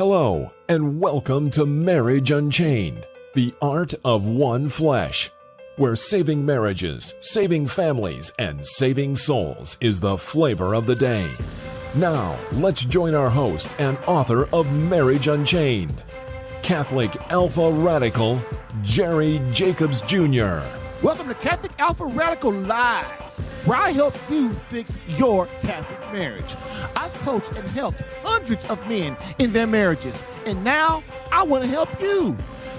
Hello, and welcome to Marriage Unchained, the art of one flesh, where saving marriages, saving families, and saving souls is the flavor of the day. Now, let's join our host and author of Marriage Unchained, Catholic Alpha Radical, Jerry Jacobs Jr. Welcome to Catholic Alpha Radical Live, where I help you fix your Catholic marriage. I've coached and helped hundreds of men in their marriages, and now I want to help you.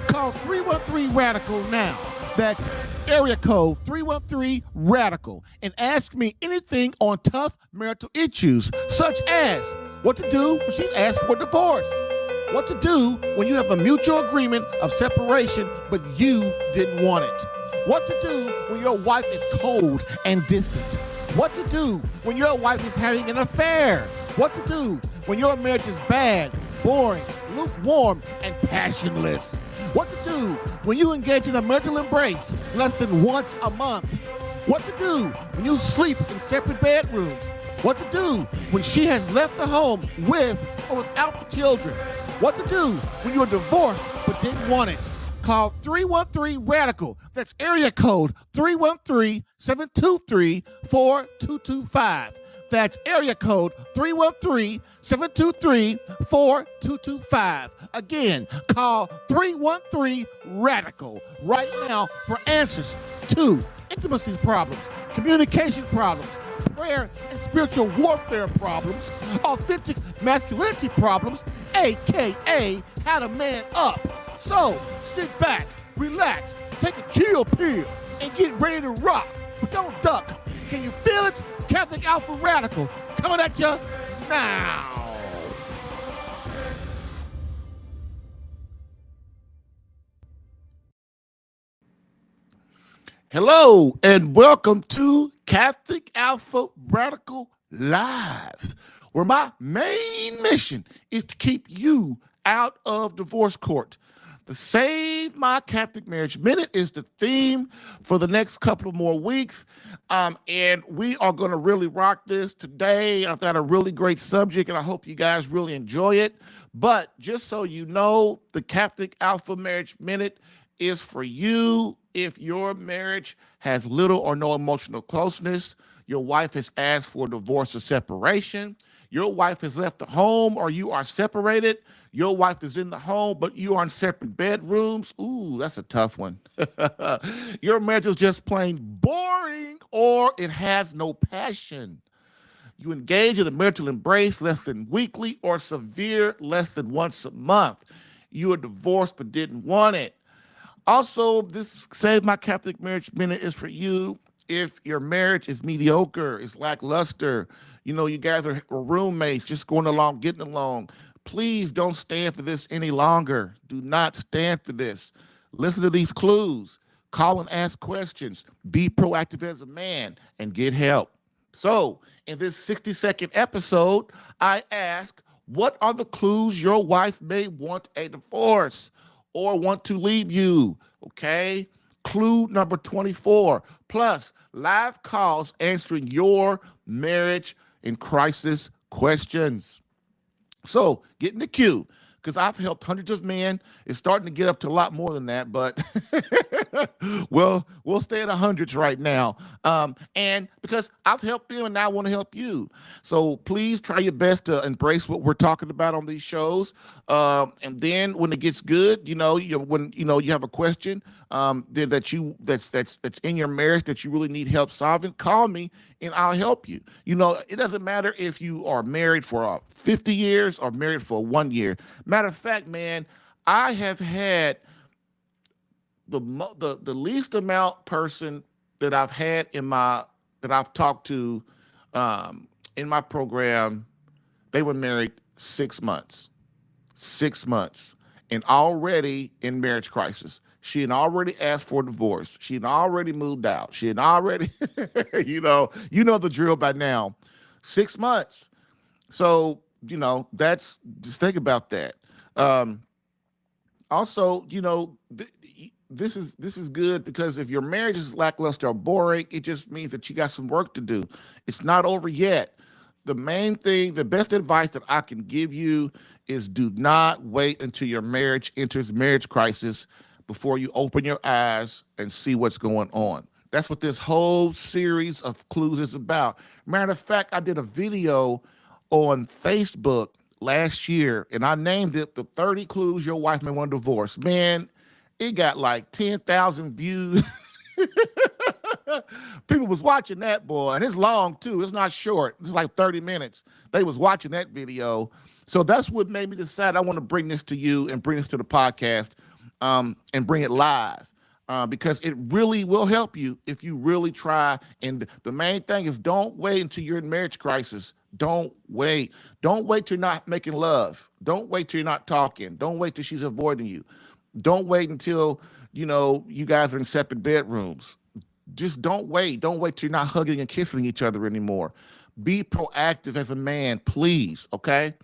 Call 313-RADICAL now. That's area code 313-RADICAL, and ask me anything on tough marital issues, such as what to do when she's asked for divorce, what to do when you have a mutual agreement of separation but you didn't want it, what to do when your wife is cold and distant, what to do when your wife is having an affair, what to do when your marriage is bad, boring, lukewarm, and passionless, what to do when you engage in a marital embrace less than once a month, what to do when you sleep in separate bedrooms, what to do when she has left the home with or without the children, what to do when you're divorced but didn't want it. Call 313-RADICAL. That's area code 313-723-4225. That's area code 313-723-4225. Again, call 313-RADICAL right now for answers to intimacy problems, communication problems, prayer and spiritual warfare problems, authentic masculinity problems, aka how to man up. So sit back, relax, take a chill pill, and get ready to rock. But don't duck. Can you feel it? Catholic Alpha Radical coming at you now. Hello, and welcome to Catholic Alpha Radical Live, where my main mission is to keep you out of divorce court. The Save My Catholic Marriage Minute is the theme for the next couple of more weeks. And we are going to really rock this today. I've got a really great subject, and I hope you guys really enjoy it. But just so you know, the Catholic Alpha Marriage Minute is for you if your marriage has little or no emotional closeness, your wife has asked for divorce or separation, your wife has left the home or you are separated, your wife is in the home but you are in separate bedrooms. Ooh, that's a tough one. Your marriage is just plain boring or it has no passion. You engage in a marital embrace less than weekly or severe less than once a month. You are divorced but didn't want it. Also, this Save My Catholic Marriage Minute is for you if your marriage is mediocre, it's lackluster, you guys are roommates, just going along, getting along. Please don't stand for this any longer. Do not stand for this. Listen to these clues. Call and ask questions. Be proactive as a man and get help. So, in this 60-second episode, I ask, what are the clues your wife may want a divorce or want to leave you? Okay? Clue number 24, plus live calls answering your marriage in crisis questions. So get in the queue, because I've helped hundreds of men. It's starting to get up to a lot more than that, but well, we'll stay at hundreds right now. And because I've helped them and now I want to help you. So please try your best to embrace what we're talking about on these shows. And then when it gets good, when you have a question that's in your marriage that you really need help solving, call me and I'll help you. It doesn't matter if you are married for 50 years or married for 1 year. Matter of fact, man, I have had the least amount person that I've had that I've talked to in my program. They were married 6 months, and already in marriage crisis. She had already asked for a divorce. She had already moved out. She had already, you know the drill by now. 6 months. So, just think about that. Also, this is good, because if your marriage is lackluster or boring, it just means that you got some work to do. It's not over yet. the main thing, the best advice that I can give you is do not wait until your marriage enters marriage crisis before you open your eyes and see what's going on. That's what this whole series of clues is about. Matter of fact, I did a video on Facebook last year, and I named it the 30 Clues Your Wife May Want to Divorce. Man, it got like 10,000 views. People was watching that, boy, and it's long too. It's not short. It's like 30 minutes. They was watching that video. So that's what made me decide I want to bring this to you and bring this to the podcast, and bring it live. Because it really will help you if you really try. And the main thing is, don't wait until you're in marriage crisis. Don't wait. Don't wait till you're not making love. Don't wait till you're not talking. Don't wait till she's avoiding you. Don't wait until, you guys are in separate bedrooms. Just don't wait. Don't wait till you're not hugging and kissing each other anymore. Be proactive as a man, please, okay?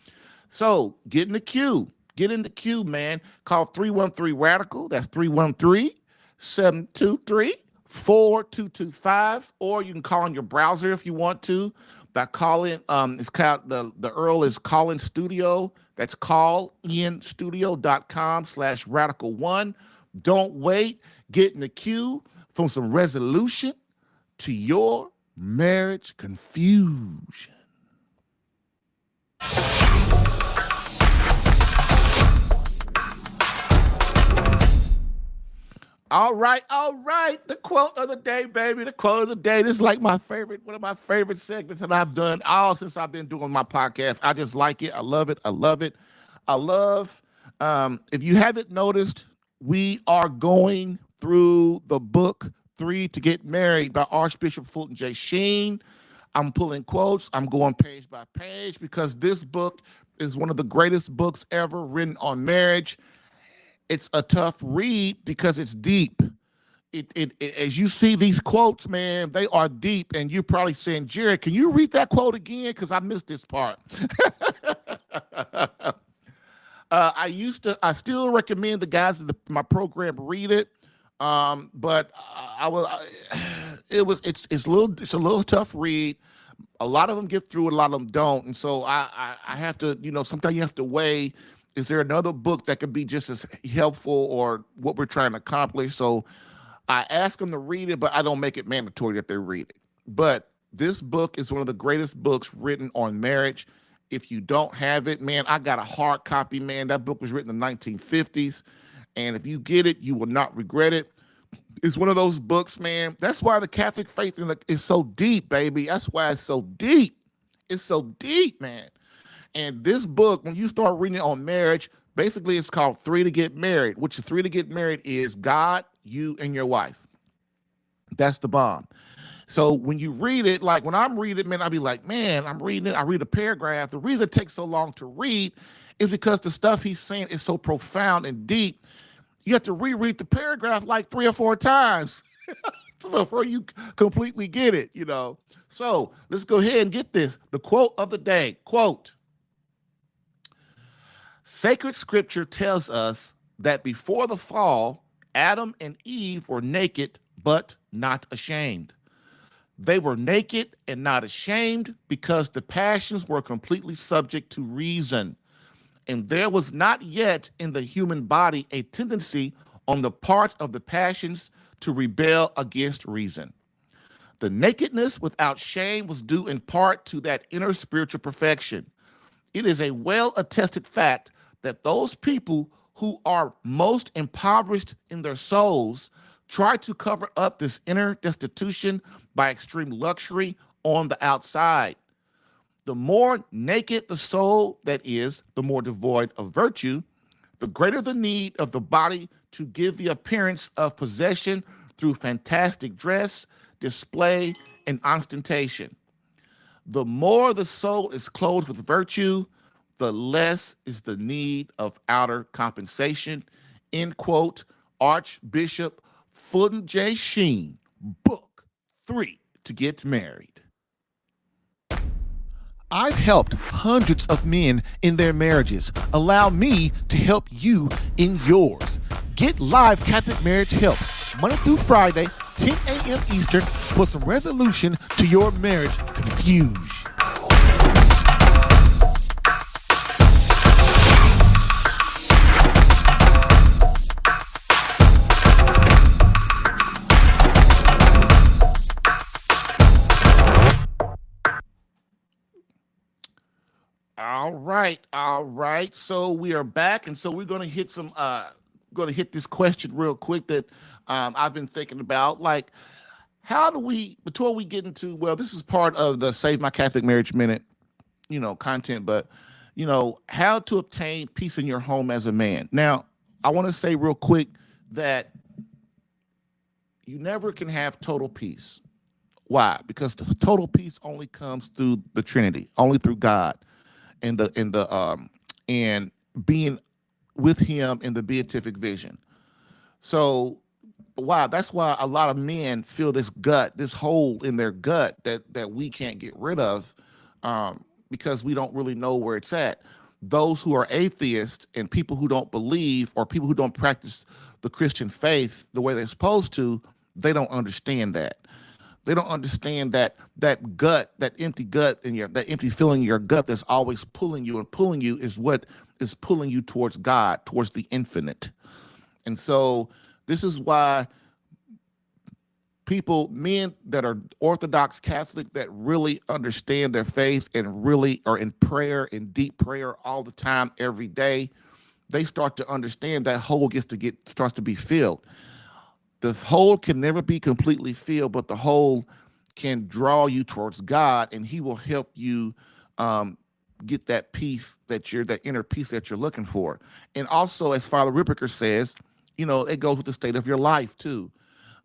So get in the queue. Get in the queue, man. Call 313-RADICAL. That's 313-723-4225, or you can call on your browser if you want to by calling. It's called the URL is Call In Studio. That's callinstudio.com/radical1. Don't wait. Get in the queue from some resolution to your marriage confusion. All right. The quote of the day, baby. The quote of the day. This is like one of my favorite segments that I've done all since I've been doing my podcast. I just like it. I love it. If you haven't noticed, we are going through the book 3 to Get Married by Archbishop Fulton J. Sheen. I'm pulling quotes. I'm going page by page because this book is one of the greatest books ever written on marriage. It's a tough read because it's deep. It as you see these quotes, man, they are deep. And you're probably saying, Jared, can you read that quote again? Because I missed this part. I still recommend the guys in my program read it. But it's a little tough read. A lot of them get through it, a lot of them don't. And so I have to, sometimes you have to weigh, is there another book that could be just as helpful or what we're trying to accomplish? So I ask them to read it, but I don't make it mandatory that they read it. But this book is one of the greatest books written on marriage. If you don't have it, man, I got a hard copy, man. That book was written in the 1950s. And if you get it, you will not regret it. It's one of those books, man. That's why the Catholic faith is so deep, baby. That's why it's so deep. It's so deep, man. And this book, when you start reading it on marriage, basically it's called 3 to Get Married, which is 3 to Get Married is God, you, and your wife. That's the bomb. So when you read it, like when I'm reading it, man, I'll be like, man, I'm reading it. I read a paragraph. The reason it takes so long to read is because the stuff he's saying is so profound and deep. You have to reread the paragraph like 3 or 4 times before you completely get it, So let's go ahead and get this. The quote of the day, quote, sacred scripture tells us that before the fall, Adam and Eve were naked, but not ashamed. They were naked and not ashamed because the passions were completely subject to reason. And there was not yet in the human body a tendency on the part of the passions to rebel against reason. The nakedness without shame was due in part to that inner spiritual perfection. It is a well-attested fact that those people who are most impoverished in their souls try to cover up this inner destitution by extreme luxury on the outside. The more naked the soul that is, the more devoid of virtue, the greater the need of the body to give the appearance of possession through fantastic dress, display, and ostentation. The more the soul is clothed with virtue, the less is the need of outer compensation. End quote. Archbishop Fulton J. Sheen, book 3 to Get Married. I've helped hundreds of men in their marriages. Allow me to help you in yours. Get live Catholic marriage help Monday through Friday, 10 a.m. Eastern, for some resolution to your marriage confusion. all right. So we are back, and so we're going to hit this question real quick that I've been thinking about. Like, how do we, before we get into, well, this is part of the Save My Catholic Marriage Minute, content, but how to obtain peace in your home as a man. Now, I want to say real quick that you never can have total peace. Why? Because the total peace only comes through the Trinity, only through God, and being with Him in the beatific vision. So, wow, that's why a lot of men feel this hole in their gut that we can't get rid of, because we don't really know where it's at. Those who are atheists and people who don't believe, or people who don't practice the Christian faith the way they're supposed to, they don't understand that. They don't understand that gut, that empty gut that empty feeling in your gut that's always pulling you is what is pulling you towards God, towards the infinite. And so this is why men that are Orthodox Catholic, that really understand their faith and really are in prayer, in deep prayer all the time, every day, they start to understand that hole starts to be filled. The hole can never be completely filled, but the hole can draw you towards God, and He will help you get that peace that inner peace that you're looking for. And also, as Father Ripperker says, it goes with the state of your life too.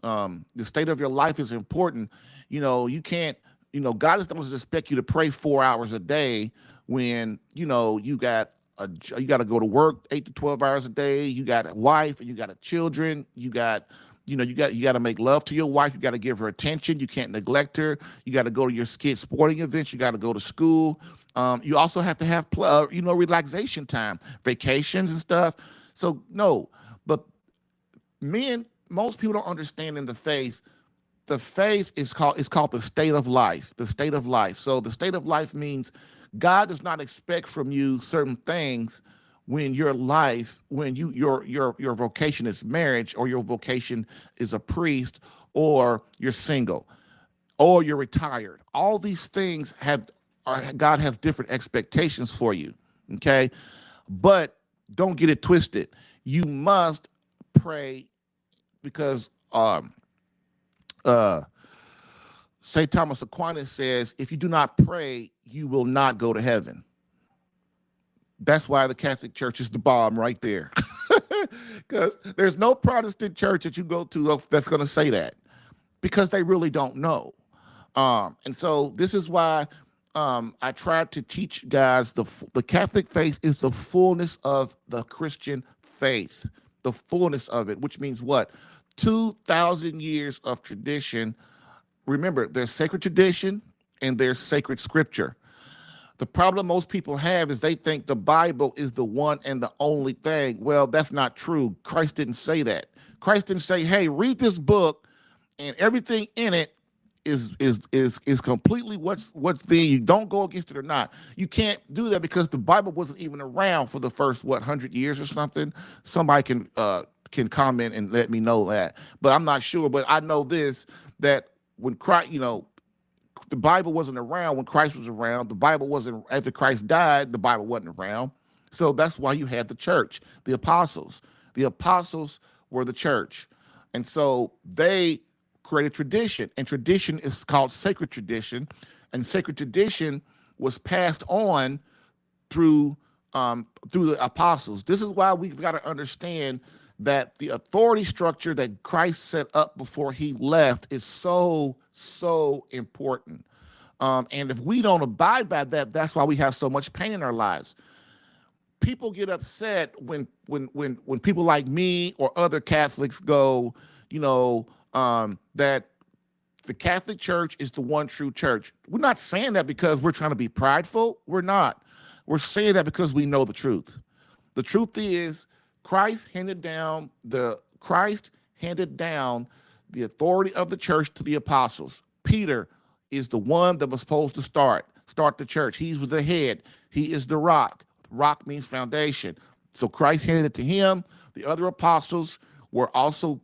The state of your life is important. You can't, God doesn't expect you to pray 4 hours a day when, you got to go to work 8 to 12 hours a day. You got a wife and you got children. You got to make love to your wife. You got to give her attention. You can't neglect her. You got to go to your kids' sporting events. You got to go to school. You also have to have, relaxation time, vacations and stuff. So no, but most people don't understand in the faith. The faith is called the state of life. The state of life. So the state of life means God does not expect from you certain things when your vocation is marriage, or your vocation is a priest, or you're single, or you're retired. All these things God has different expectations for you. Okay, but don't get it twisted. You must pray, because St. Thomas Aquinas says, if you do not pray, you will not go to heaven. That's why the Catholic Church is the bomb right there. Because there's no Protestant church that you go to that's going to say that, because they really don't know. And so this is why I tried to teach guys the Catholic faith is the fullness of the Christian faith, the fullness of it, which means what? 2,000 years of tradition. Remember, there's sacred tradition and there's sacred scripture. The problem most people have is they think the Bible is the one and the only thing. Well, that's not true. Christ didn't say that. Christ didn't say, hey, read this book and everything in it is completely what's there. You don't go against it or not. You can't do that, because the Bible wasn't even around for the first 100 years or something. Somebody can comment and let me know that, but I'm not sure. But I know this, that when Christ, the Bible wasn't around when Christ was around. The Bible wasn't, after Christ died, the Bible wasn't around. So that's why you had the church, the apostles. The apostles were the church. And so they created tradition, and tradition is called sacred tradition. And sacred tradition was passed on through the apostles. This is why we've got to understand that the authority structure that Christ set up before He left is so important. And if we don't abide by that, that's why we have so much pain in our lives. People get upset when people like me or other Catholics go, that the Catholic Church is the one true church. We're not saying that because we're trying to be prideful. We're not. We're saying that because we know the truth. The truth is, Christ handed down the authority of the church to the apostles. Peter is the one that was supposed to start the church. He was the head. He is the rock. Rock means foundation. So Christ handed it to him. The other apostles were also,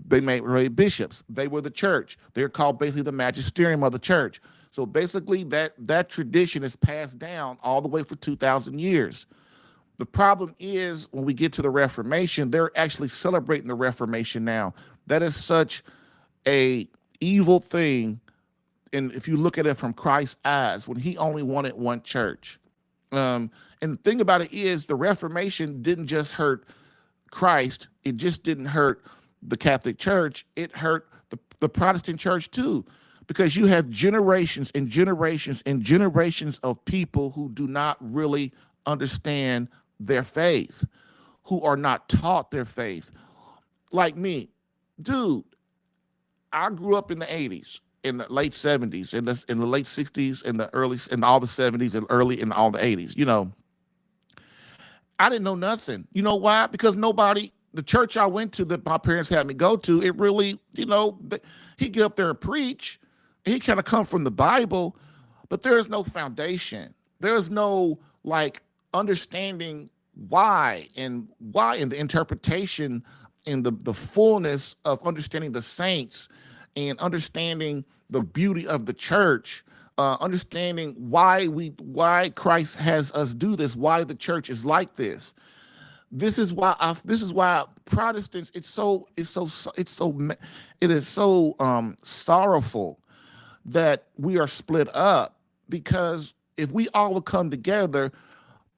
they made bishops. They were the church. They're called basically the magisterium of the church. So basically that tradition is passed down all the way for 2,000 years. The problem is when we get to the Reformation, they're actually celebrating the Reformation now. That is such a evil thing. And if you look at it from Christ's eyes, when he only wanted one church. And the thing about it is the Reformation didn't just hurt Christ. It just didn't hurt the Catholic Church. It hurt the Protestant church too, because you have generations and generations and generations of people who do not really understand their faith, who are not taught their faith. Like me, dude, I grew up in the 80s, in the late 70s, in the late 60s, in all the 70s, and early in all the 80s. You know, I didn't know nothing. You know why? Because the church I went to that my parents had me go to, it really, you know, he'd get up there and preach. He kind of come from the Bible, but there is no foundation. There's no like understanding why and the interpretation and the fullness of understanding the saints and understanding the beauty of the church, understanding why Christ has us do this, why the church is like this. This is why Protestants, it is so sorrowful that we are split up, because if we all would come together,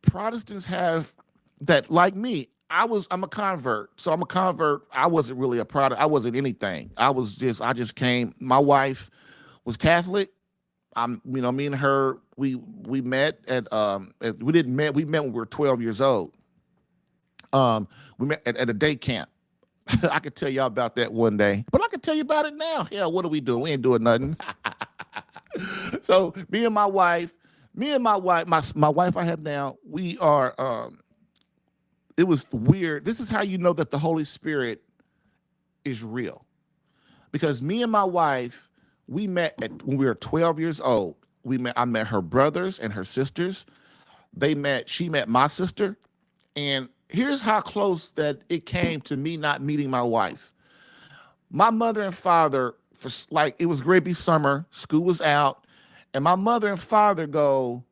Protestants have that, like me, I'm a convert. So I'm a convert. I wasn't really a Protestant. I wasn't anything. I just came. My wife was Catholic. Me and her, we met we met when we were 12 years old. We met at a day camp. I could tell y'all about that one day, but I could tell you about it now. Yeah, what are we doing? We ain't doing nothing. So me and my wife, my wife I have now, we are, it was weird. This is how you know that the Holy Spirit is real. Because me and my wife, we met when we were 12 years old. I met her brothers and her sisters. She met my sister. And here's how close that it came to me not meeting my wife. My mother and father, it was Gravy summer, school was out, and my mother and father go,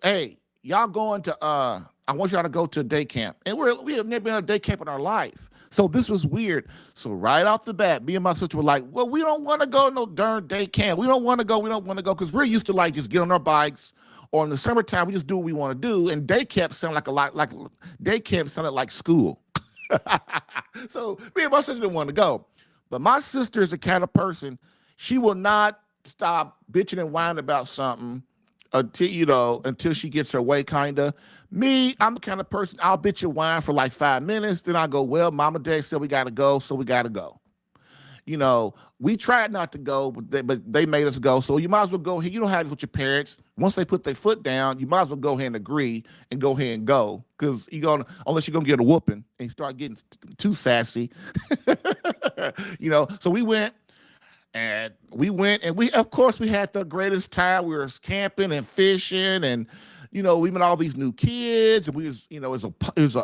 hey, y'all going to, I want y'all to go to a day camp. And we have never been on a day camp in our life. So this was weird. So right off the bat, me and my sister were like, well, we don't want to go no darn day camp. We don't want to go. Because we're used to like just get on our bikes, or in the summertime, we just do what we want to do. And day camp sounded like school. So me and my sister didn't want to go. But my sister is the kind of person, she will not stop bitching and whining about something until she gets her way, kind of. Me, I'm the kind of person, I'll bitch and whine for like 5 minutes. Then I go, well, Mama and Dad said we got to go, so we got to go. You know, we tried not to go, but they made us go. So you might as well go ahead. You know how it is with your parents. Once they put their foot down, you might as well go ahead and agree and go ahead and go. Because unless you're going to get a whooping and start getting too sassy. You know, so we went and we, of course, we had the greatest time. We were camping and fishing, and, you know, we met all these new kids, and we was, you know, it was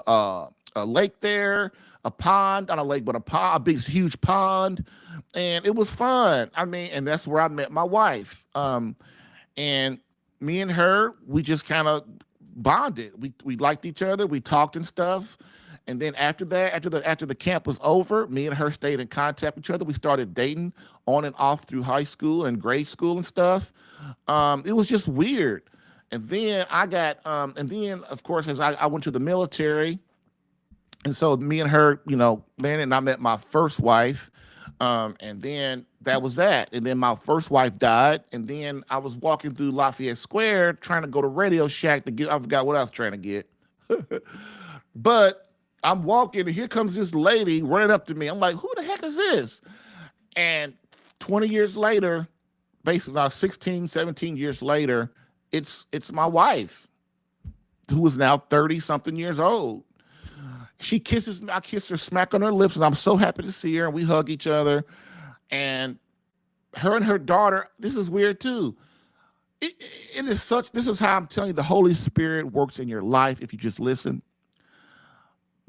a lake there, a pond, not a lake, but a big, huge pond. And it was fun. I mean, and that's where I met my wife. And me and her, we just kind of bonded. We liked each other. We talked and stuff. And then after that, after the camp was over, me and her stayed in contact with each other. We started dating on and off through high school and grade school and stuff. It was just weird. And then of course, as I went to the military, and so me and her, you know, and I met my first wife, and then that was that. And then my first wife died, and then I was walking through Lafayette Square trying to go to Radio Shack to get, I forgot what I was trying to get. But I'm walking, and here comes this lady running up to me. I'm like, who the heck is this? And 20 years later, basically about 16, 17 years later, it's my wife, who is now 30-something years old. She kisses me. I kiss her, smack on her lips, and I'm so happy to see her. And we hug each other. And her and her daughter, this is weird too. This is how I'm telling you the Holy Spirit works in your life if you just listen.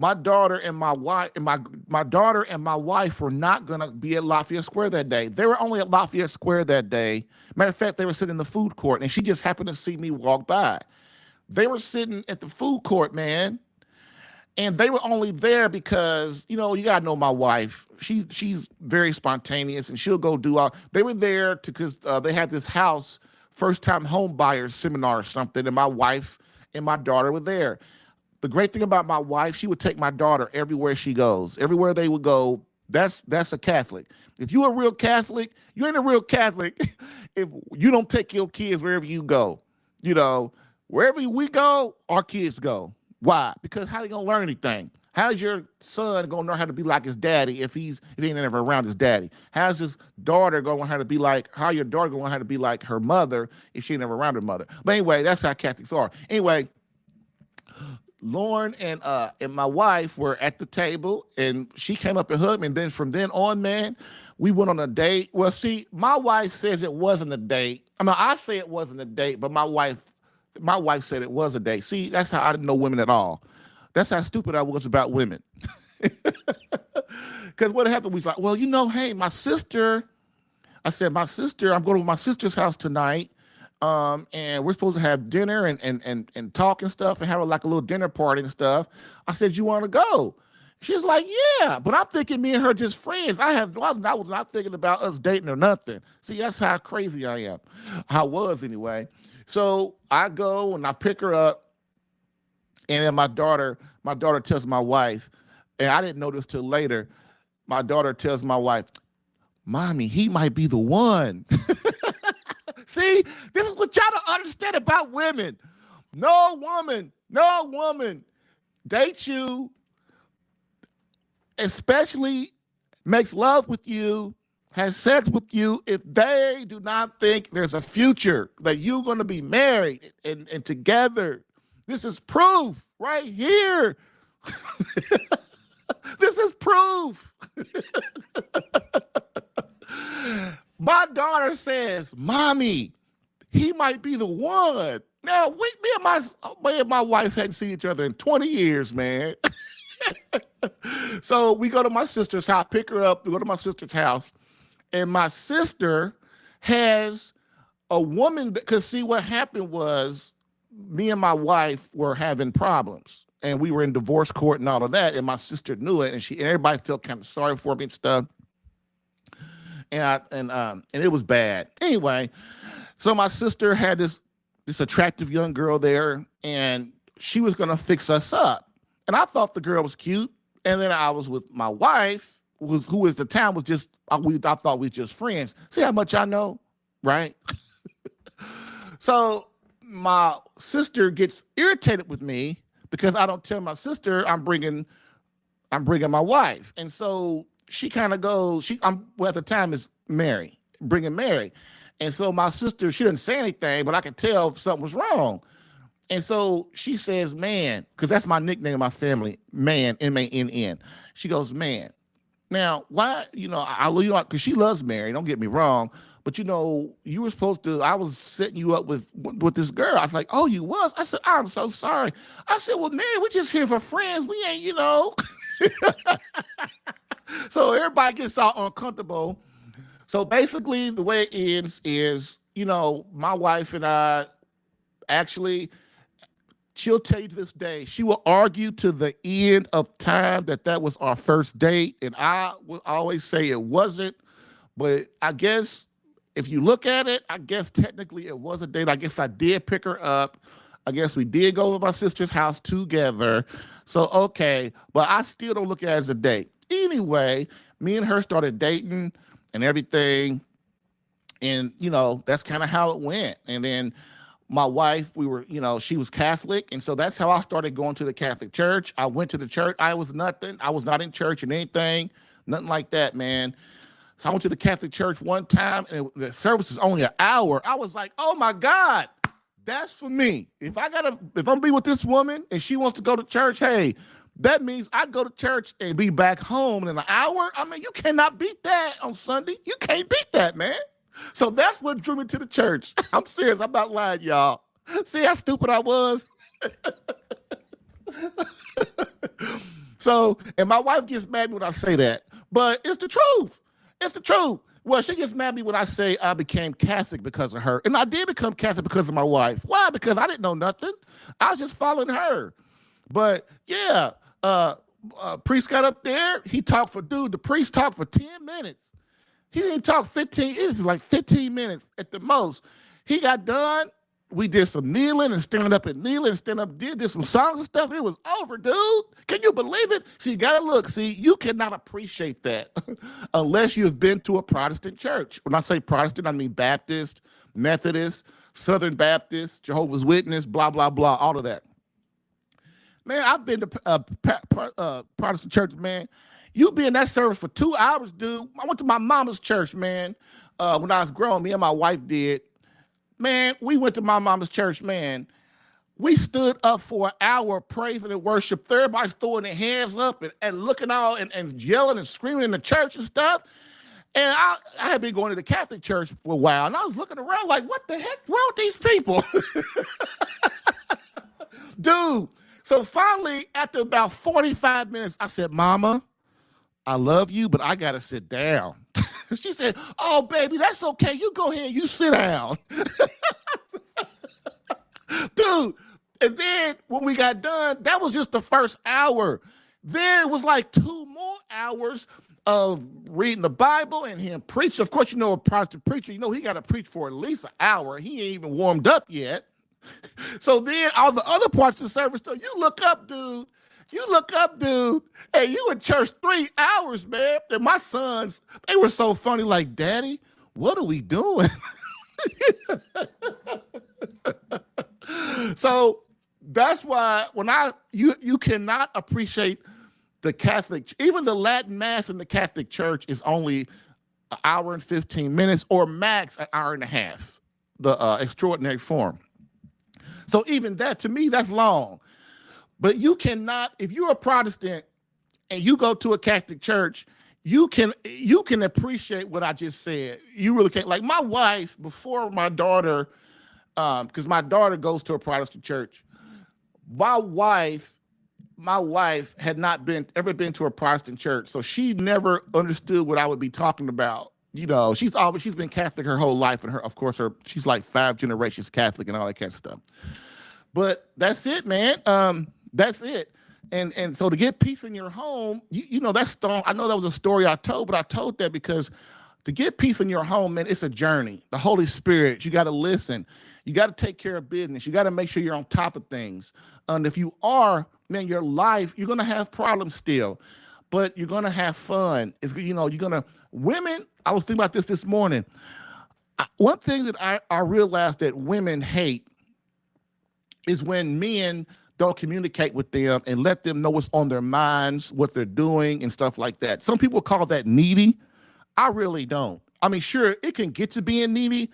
my daughter and my wife and my daughter and my wife were not gonna be at Lafayette Square that day. They were only at Lafayette Square that day. Matter of fact, they were sitting in the food court, and she just happened to see me walk by. They were sitting at the food court, man, and they were only there because, you know, you gotta know my wife. She's very spontaneous, and she'll go do all. They were there because they had this house first time home buyers seminar or something, and my wife and my daughter were there. The great thing about my wife, she would take my daughter everywhere she goes. Everywhere they would go, that's a Catholic. If you're a real Catholic, you ain't a real Catholic if you don't take your kids wherever you go. You know, wherever we go, our kids go. Why? Because how they gonna learn anything? How's your son gonna learn how to be like his daddy if he ain't never around his daddy? How's his daughter gonna learn how to be like, how your daughter gonna learn how to be like her mother if she ain't never around her mother? But anyway, that's how Catholics are. Anyway, Lauren and my wife were at the table, and she came up and hugged me. And then from then on, man, we went on a date. Well, see, my wife says it wasn't a date. I mean, I say it wasn't a date, but my wife said it was a date. See, that's how I didn't know women at all. That's how stupid I was about women. Because what happened was like, well, you know, hey, my sister. I said, my sister, I'm going to my sister's house tonight. And we're supposed to have dinner and talk and stuff and have like a little dinner party and stuff. I said, you want to go? She's like, yeah, but I'm thinking me and her just friends. I was not thinking about us dating or nothing. See, that's how crazy I am. I was anyway. So I go and I pick her up, and then my daughter tells my wife, and I didn't know this till later. My daughter tells my wife, Mommy, he might be the one. See, this is what y'all don't understand about women. No woman dates you, especially makes love with you, has sex with you, if they do not think there's a future, that you're going to be married and together. This is proof right here. This is proof. My daughter says, Mommy, he might be the one. Now, me and my wife hadn't seen each other in 20 years, man. So we go to my sister's house, pick her up, we go to my sister's house, and my sister has a woman, because see, what happened was me and my wife were having problems, and we were in divorce court and all of that, and my sister knew it, and everybody felt kind of sorry for me and stuff. And it was bad. Anyway, so my sister had this attractive young girl there, and she was gonna fix us up. And I thought the girl was cute. And then I was with my wife, who at the time was just, I thought we were just friends. See how much I know, right? So my sister gets irritated with me because I don't tell my sister I'm bringing my wife. And so she kind of goes, at the time is bringing Mary. And so my sister, she didn't say anything, but I could tell if something was wrong. And so she says, man, because that's my nickname in my family, man, M-A-N-N. She goes, man. Now, why, because she loves Mary, don't get me wrong, but you were supposed to, I was setting you up with this girl. I was like, oh, you was? I said, I'm so sorry. I said, well, Mary, we're just here for friends. We ain't, So everybody gets all uncomfortable. So basically the way it ends is, my wife and I actually, she'll tell you to this day, she will argue to the end of time that was our first date. And I will always say it wasn't. But I guess if you look at it, I guess technically it was a date. I guess I did pick her up. I guess we did go to my sister's house together. So, okay. But I still don't look at it as a date. Anyway, me and her started dating and everything. And, that's kind of how it went. And then my wife, we were, she was Catholic. And so that's how I started going to the Catholic church. I went to the church. I was nothing. I was not in church and anything. Nothing like that, man. So I went to the Catholic church one time, and the service was only an hour. I was like, oh my God, that's for me. If I'm be with this woman and she wants to go to church, hey, that means I go to church and be back home in an hour. I mean, you cannot beat that on Sunday. You can't beat that, man. So that's what drew me to the church. I'm serious. I'm not lying, y'all. See how stupid I was? So, and my wife gets mad at me when I say that, but it's the truth. It's the truth. Well, she gets mad at me when I say I became Catholic because of her. And I did become Catholic because of my wife. Why? Because I didn't know nothing. I was just following her. But yeah, priest got up there. He talked the priest talked for 10 minutes. He didn't talk 15, it was like 15 minutes at the most. He got done. We did some kneeling and standing up and kneeling and standing up, did some songs and stuff. It was over, dude. Can you believe it? See, you gotta look. See, you cannot appreciate that unless you've been to a Protestant church. When I say Protestant, I mean Baptist, Methodist, Southern Baptist, Jehovah's Witness, blah, blah, blah, all of that. Man, I've been to Protestant church, man. You be in that service for 2 hours, dude. I went to my mama's church, man, when I was growing. Me and my wife did. Man, we went to my mama's church, man. We stood up for an hour praising and worship. Everybody's throwing their hands up and looking out and yelling and screaming in the church and stuff. And I had been going to the Catholic church for a while, and I was looking around like, what the heck wrong with these people? Dude. So finally, after about 45 minutes, I said, Mama, I love you, but I got to sit down. She said, oh, baby, that's okay. You go ahead, you sit down. Dude, and then when we got done, that was just the first hour. Then it was like 2 more hours of reading the Bible and him preach. Of course, you know, a Protestant preacher, you know, he got to preach for at least an hour. He ain't even warmed up yet. So then all the other parts of the service, so you look up, dude. You look up, dude, and you in church 3 hours, man. And my sons, they were so funny, like, Daddy, what are we doing? So that's why when you cannot appreciate the Catholic, even the Latin Mass in the Catholic Church is only an hour and 15 minutes or max an hour and a half, the extraordinary form. So even that, to me, that's long. But you cannot, if you're a Protestant and you go to a Catholic church, you can appreciate what I just said. You really can't. Like my wife, before my daughter, because my daughter goes to a Protestant church, my wife had not ever been to a Protestant church, so she never understood what I would be talking about. You know, she's been Catholic her whole life, and she's like 5 generations Catholic and all that kind of stuff. But that's it, man. That's it. And so to get peace in your home, you know, that's strong. I know that was a story I told, but I told that because to get peace in your home, man, it's a journey. The Holy Spirit, you got to listen. You got to take care of business. You got to make sure you're on top of things. And if you are, man, your life, you're going to have problems still, but you're going to have fun. It's, you know, women, I was thinking about this morning. One thing that I realized that women hate is when men don't communicate with them and let them know what's on their minds, what they're doing and stuff like that. Some people call that needy. I really don't. I mean, sure, it can get to being needy,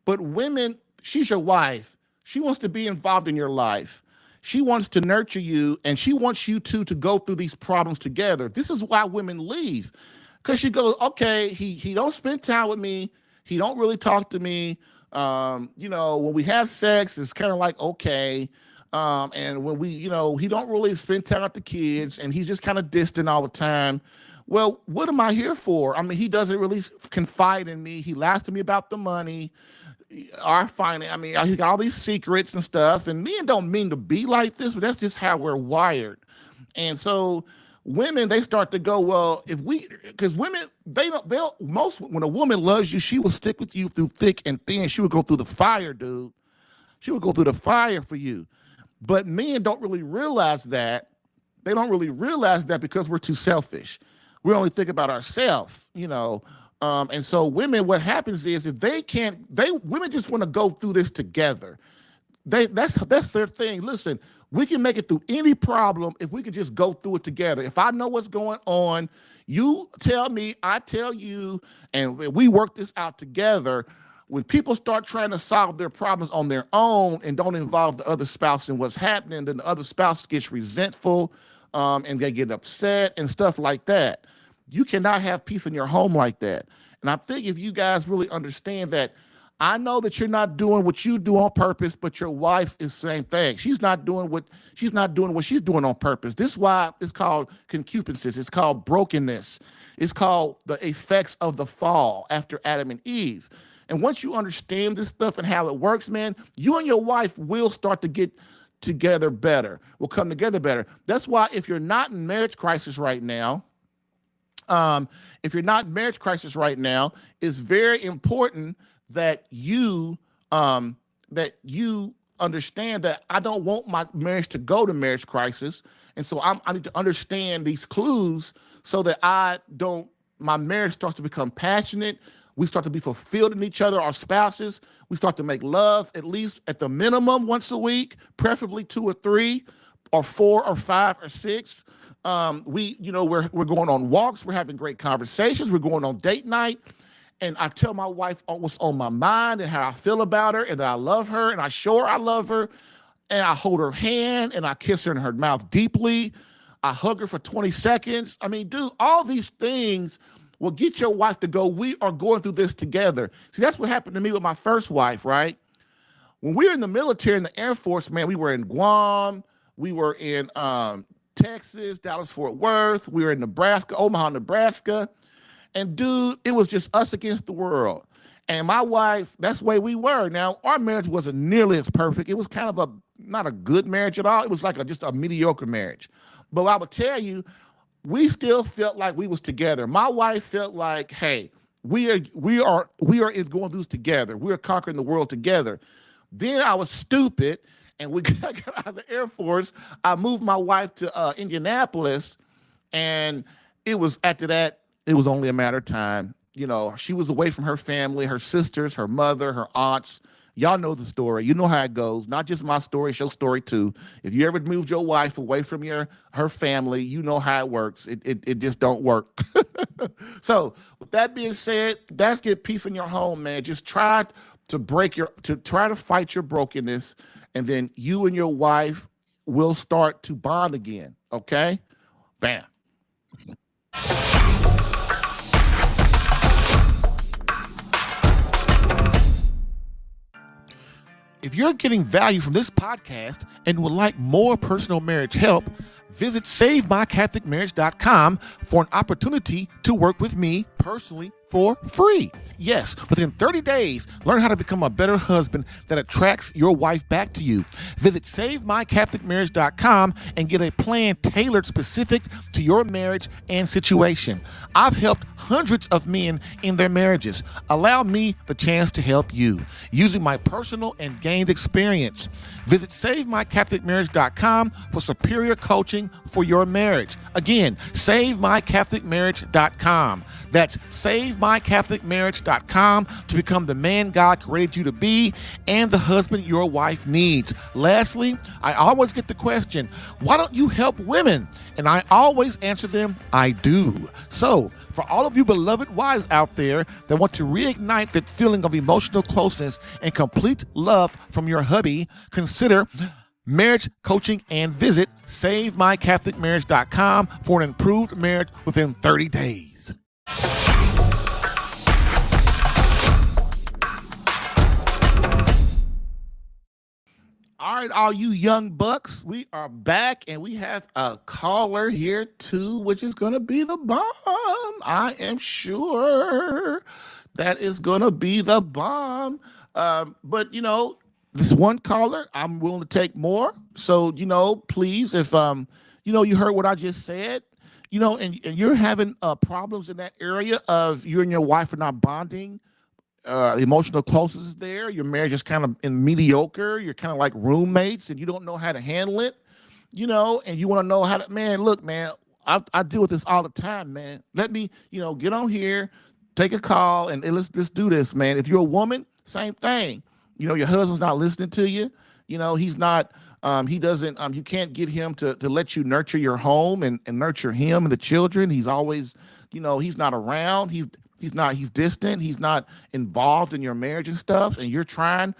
but women, she's your wife. She wants to be involved in your life. She wants to nurture you, and she wants you two to go through these problems together. This is why women leave, because she goes, okay, he don't spend time with me. He don't really talk to me. You know, when we have sex, it's kind of like, okay. And when we, you know, he don't really spend time with the kids, and he's just kind of distant all the time. Well, what am I here for? I mean, he doesn't really confide in me. He lies to me about the money. Our finance, I mean, he's got all these secrets and stuff, and men don't mean to be like this, but that's just how we're wired. And so women, they start to go, well, because women, when a woman loves you, she will stick with you through thick and thin. She will go through the fire, dude. She will go through the fire for you. But men don't really realize that. They don't really realize that because we're too selfish. We only think about ourselves, you know. And so women, what happens is if women just want to go through this together. That's their thing. Listen, we can make it through any problem if we can just go through it together. If I know what's going on, you tell me, I tell you, and we work this out together. When people start trying to solve their problems on their own and don't involve the other spouse in what's happening, then the other spouse gets resentful, and they get upset and stuff like that. You cannot have peace in your home like that. And I think if you guys really understand that, I know that you're not doing what you do on purpose, but your wife is the same thing. She's not doing what she's doing on purpose. This is why it's called concupiscence. It's called brokenness. It's called the effects of the fall after Adam and Eve. And once you understand this stuff and how it works, man, you and your wife will start to get together better. Will come together better. That's why if you're not in marriage crisis right now, it's very important that you understand that I don't want my marriage to go to marriage crisis, and so I need to understand these clues so that my marriage starts to become passionate. We start to be fulfilled in each other, our spouses. We start to make love at least at the minimum once a week, preferably 2 or 3 or 4 or 5 or 6. We're going on walks. We're having great conversations. We're going on date night. And I tell my wife what's on my mind and how I feel about her and that I love her, and I show her I love her, and I hold her hand and I kiss her in her mouth deeply. I hug her for 20 seconds. I mean, dude, all these things will get your wife to go, we are going through this together. See, that's what happened to me with my first wife, right? When we were in the military, in the Air Force, man, we were in Guam, we were in Texas, Dallas, Fort Worth, we were in Nebraska, Omaha, Nebraska. And dude, it was just us against the world. And my wife, that's the way we were. Now, our marriage wasn't nearly as perfect. It was kind of not a good marriage at all. It was like just a mediocre marriage. But I would tell you, we still felt like we was together. My wife felt like, hey, we are going through this together. We are conquering the world together. Then I was stupid, and we got out of the Air Force. I moved my wife to Indianapolis, and it was after that, it was only a matter of time. You know, she was away from her family, her sisters, her mother, her aunts. Y'all know the story. You know how it goes. Not just my story, it's your story too. If you ever moved your wife away from her family, you know how it works. It just don't work. So with that being said, that's get peace in your home, man. Just try to fight your brokenness, and then you and your wife will start to bond again. Okay? Bam. If you're getting value from this podcast and would like more personal marriage help, visit SaveMyCatholicMarriage.com for an opportunity to work with me personally for free. Yes, within 30 days, learn how to become a better husband that attracts your wife back to you. Visit SaveMyCatholicMarriage.com and get a plan tailored specific to your marriage and situation. I've helped hundreds of men in their marriages. Allow me the chance to help you using my personal and gained experience. Visit SaveMyCatholicMarriage.com for superior coaching for your marriage. Again, SaveMyCatholicMarriage.com. That's SaveMyCatholicMarriage.com to become the man God created you to be and the husband your wife needs. Lastly, I always get the question, why don't you help women? And I always answer them, I do. So, for all of you beloved wives out there that want to reignite that feeling of emotional closeness and complete love from your hubby, consider marriage coaching and visit SaveMyCatholicMarriage.com for an improved marriage within 30 days. All right, all you young bucks, we are back, and we have a caller here too, which is going to be the bomb. I am sure that is going to be the bomb. But, this one caller, I'm willing to take more. So, please, if, you heard what I just said, and you're having problems in that area of you and your wife are not bonding, emotional closeness is there, your marriage is kind of mediocre, you're kind of like roommates and you don't know how to handle it, and you want to know how to, man, look, man, I deal with this all the time, man. Let me, get on here, take a call, and let's do this, man. If you're a woman, same thing. Your husband's not listening to you. He's not, he doesn't, you can't get him to let you nurture your home and nurture him and the children. He's always, he's not around. He's distant. He's not involved in your marriage and stuff. And you're trying.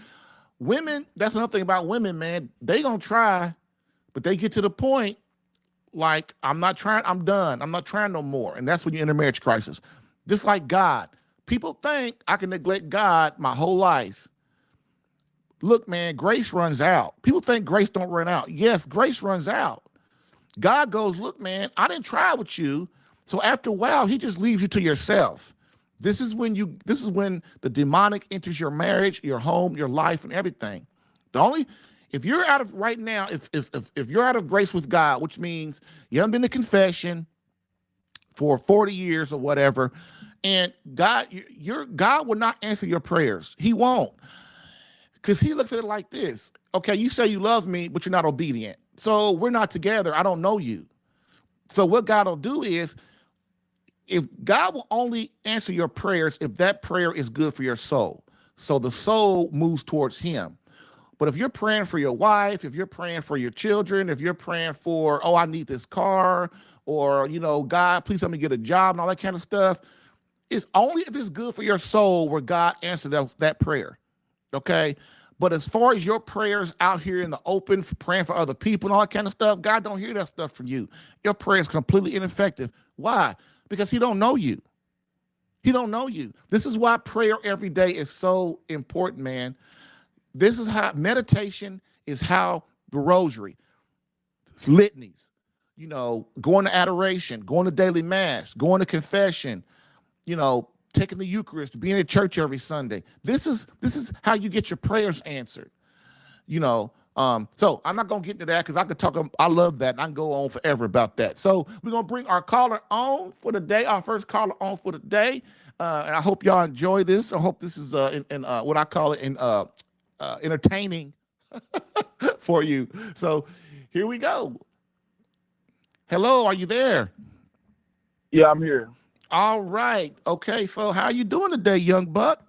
Women, that's another thing about women, man. They gonna try, but they get to the point like, I'm not trying, I'm done. I'm not trying no more. And that's when you enter marriage crisis. Just like God, People think I can neglect God my whole life. Look, man, grace runs out. People think grace don't run out. Yes, grace runs out. God goes, look, man, I didn't try with you. So after a while, he just leaves you to yourself. This is when the demonic enters your marriage, your home, your life, and everything. The only if you're out of right now, if you're out of grace with God, which means you haven't been to confession for 40 years or whatever, and God will not answer your prayers. He won't. Because he looks at it like this. Okay, you say you love me, but you're not obedient. So we're not together. I don't know you. So what God will do is, if God will only answer your prayers if that prayer is good for your soul. So the soul moves towards him. But if you're praying for your wife, if you're praying for your children, if you're praying for, oh, I need this car, or, God, please help me get a job and all that kind of stuff, it's only if it's good for your soul where God answered that prayer. Okay. But as far as your prayers out here in the open, for praying for other people and all that kind of stuff, God don't hear that stuff from you. Your prayer is completely ineffective. Why? Because he don't know you. He don't know you. This is why prayer every day is so important, man. This is how meditation is, how the rosary, litanies, going to adoration, going to daily mass, going to confession, taking the Eucharist, being at church every Sunday. This is how you get your prayers answered. So I'm not gonna get into that because I could talk. I love that, and I can go on forever about that. So we're gonna bring our caller on for the day, our first caller on for the day, and I hope y'all enjoy this. I hope this is in what I call it entertaining for you. So here we go. Hello, are you there? Yeah, I'm here. All right. Okay. So how you doing today, young buck?